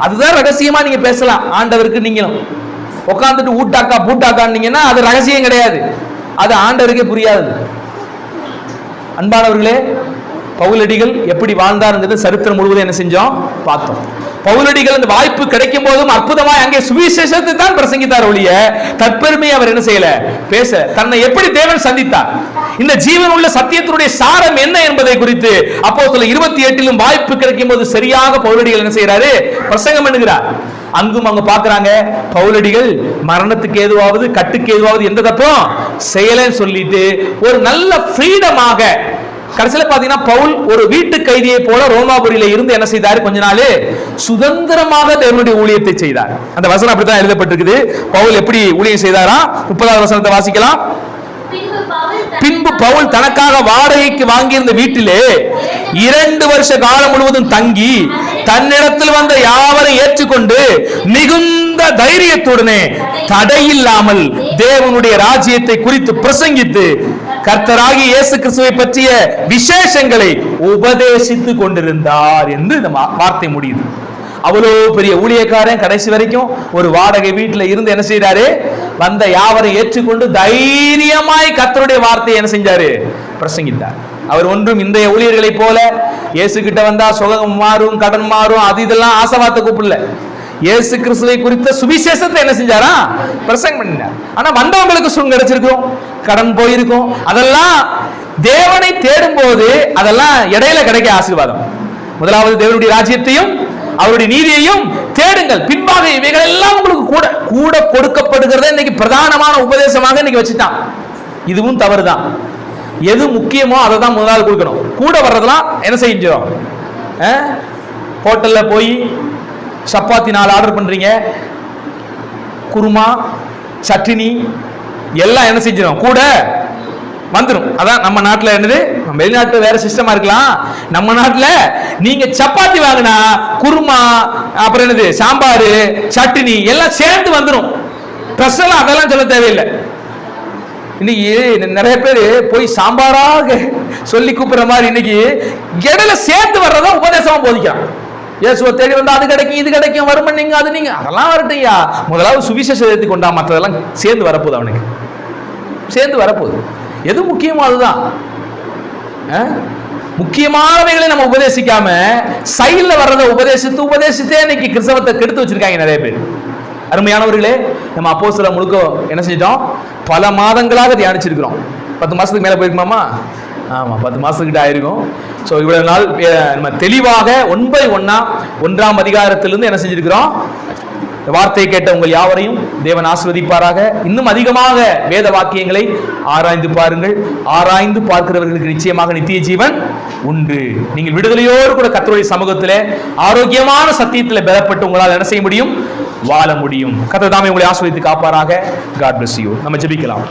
அதுதான் ரகசியமா நீங்க பேசலாம் ஆண்டவருக்கு. நீங்களும் உட்கார்ந்துட்டு ஊட்டாக்கா பூட்டாக்கான்னீங்கன்னா அது ரகசியம் கிடையாது, அது ஆண்டவருக்கே புரியாது. அன்பானவர்களே, பவுலடிகள் எப்படி வாழ்ந்தாருங்கிறது சரித்திரம் முழுவதும் என்ன செஞ்சோம் பார்த்தோம். பவுலடிகள் அந்த வாய்ப்பு கிடைக்கும் போதும் அற்புதமாய் அங்கே சுவிசேஷத்தை தான் பிரசங்கித்தார் ஒழிய தற்பெருமையை அவர் என்ன செய்யல, பேச. தன்னை எப்படி தேவன் சந்தித்தார், இந்த ஜீவன் உள்ள சத்தியத்தினுடைய சாரம் என்ன என்பதை குறித்து அப்போஸ்தலர் 28 வாய்ப்பு கிடைக்கும் போது சரியாக பவுலடிகள் என்ன செய்யறாரு, பிரசங்கம் பண்ணுகிறார். அங்கும் அங்க பாக்குறாங்க பவுலடிகள் மரணத்துக்கு ஏதுவாவது கட்டுக்கு ஏதுவாவது எந்த தப்பும் செய்யலன்னு சொல்லிட்டு ஒரு நல்ல ஃப்ரீடமாக கடைசியில பாத்தீங்கன்னா பவுல் ஒரு வீட்டு கைதியை போல ரோமாபுரியில இருந்து என்ன செய்தாரு, கொஞ்ச நாள் சுதந்திரமாக தேவனுடைய ஊழியத்தை செய்தார். அந்த வசனம் அப்படித்தான் எழுதப்பட்டிருக்குது. பவுல் எப்படி ஊழியம் செய்தாரா? 30வது வசனத்தை வாசிக்கலாம். பின்பு பவுல் தனக்காக வாடகைக்கு வாங்கியிருந்த வீட்டிலே 2 வருஷ காலம் முழுவதும் தங்கி தன்னிடத்தில் வந்த யாவரை ஏற்றுக்கொண்டு மிகுந்த தைரியத்துடனே தடையில்லாமல் தேவனுடைய ராஜ்யத்தை குறித்து பிரசங்கித்து கர்த்தராகிய இயேசு கிறிஸ்துவை பற்றிய விசேஷங்களை உபதேசித்துக் கொண்டிருந்தார் என்று இந்த வார்த்தை முடியுது. அவ்வளோ பெரிய ஊழியக்காரன் கடைசி வரைக்கும் ஒரு வாடகை வீட்டில் இருந்து என்ன செய்யறாரு, வந்த யாவரை ஏற்றுக்கொண்டு தைரியமாய் கர்த்தருடைய வார்த்தையை என்ன செஞ்சாரு, பிரசங்கித்தார். அவர் ஒன்றும் இன்றைய ஊழியர்களை போல இயேசு கிட்ட வந்தா சுகம் மாறும், கடன் மாறும், அது இதெல்லாம் ஆசைவார்த்தை கூப்பிடல. இயேசு கிறிஸ்துவை குறித்த சுவிசேஷத்தை என்ன செஞ்சாரா, பிரசங்கம் பண்ணினார். ஆனா வந்தவங்களுக்கு சுகம் கிடைச்சிருக்கும், கடன் போயிருக்கும். அதெல்லாம் தேவனை தேடும் போது அதெல்லாம் இடையில கிடைக்க ஆசீர்வாதம். முதலாவது தேவனுடைய ராஜ்யத்தையும் அவருடைய நீதியையும் தேடுங்கள், பின்பாக இவைகள் எல்லாம் உங்களுக்கு கூட கூட கொடுக்கப்படுகிறத இன்னைக்கு பிரதானமான உபதேசமாக இன்னைக்கு வச்சுட்டான். இதுவும் தவறுதான். எது முக்கியமோ அதை தான் முதலாவது கொடுக்கணும். கூட வர்றதெல்லாம் என்ன செஞ்சோம், ஹோட்டல்ல போய் சப்பாத்தி 4 ஆர்டர் பண்றீங்க, குருமா சட்னி எல்லாம் என்ன செஞ்சிடும் கூட வந்துடும். அதான் நம்ம நாட்டில் என்னது, வெளிநாட்டு வேற சிஸ்டமா இருக்கலாம், நம்ம நாட்டில் நீங்க சப்பாத்தி வாங்கினா குருமா அப்புறம் என்னது சாம்பார் சட்னி எல்லாம் சேர்ந்து வந்துடும். ஸ்பெஷலா அதெல்லாம் சொல்ல தேவையில்லை. இன்னைக்கு நிறைய பேர் போய் சாம்பாராக சொல்லி கூப்பிடுற மாதிரி இன்னைக்கு இடையில சேர்த்து வர்றதா உபதேசமா போதிக்கிறான். இயேசுவை தேடி வந்தா அது கிடைக்கும் இது கிடைக்கும் வருமன் நீங்க அது நீங்க அதெல்லாம் வரட்டையா, முதலாவது சுவிசேஷத்தை கொண்டா, மற்றதெல்லாம் சேர்ந்து வரப்போகுது, அவனுக்கு சேர்ந்து வரப்போகுது. எது முக்கியமோ அதுதான். முக்கியமானவைகளை நம்ம உபதேசிக்காம சைட்ல வர்றதை உபதேசித்தே இன்னைக்கு கிறிஸ்தவத்தை கெடுத்து வச்சிருக்காங்க நிறைய பேர். அருமையானவர்களே, நம்ம அப்போஸ்தலர் முழுக்க என்ன செஞ்சிட்டோம், பல மாதங்களாக தியானிச்சிருக்கிறோம். 10 மாசத்துக்கு மேல போயிருக்குமாமா? ஆமா, 10 மாசத்துக்கிட்ட ஆயிருக்கும். ஸோ இவ்வளவு நாள் நம்ம தெளிவாக 1 by 1 1ஆம் அதிகாரத்திலிருந்து என்ன செஞ்சிருக்கிறோம். வார்த்தை கேட்ட உங்கள் யாவரையும் தேவன் ஆசீர்வதிப்பாராக. இன்னும் அதிகமாக வேத வாக்கியங்களை ஆராய்ந்து பாருங்கள். ஆராய்ந்து பார்க்கிறவர்களுக்கு நிச்சயமாக நித்திய ஜீவன் உண்டு. நீங்கள் விடுதலையோடு கூட கர்த்தருடைய சமூகத்திலே ஆரோக்கியமான சத்தியத்தில் பலப்பட்டு உங்களால் என்ன செய்ய முடியும், வாழ முடியும். கர்த்தர் தாமே உங்களை ஆசீர்வதித்து காப்பாராக. God bless you. நம்ம ஜெபிக்கலாம்.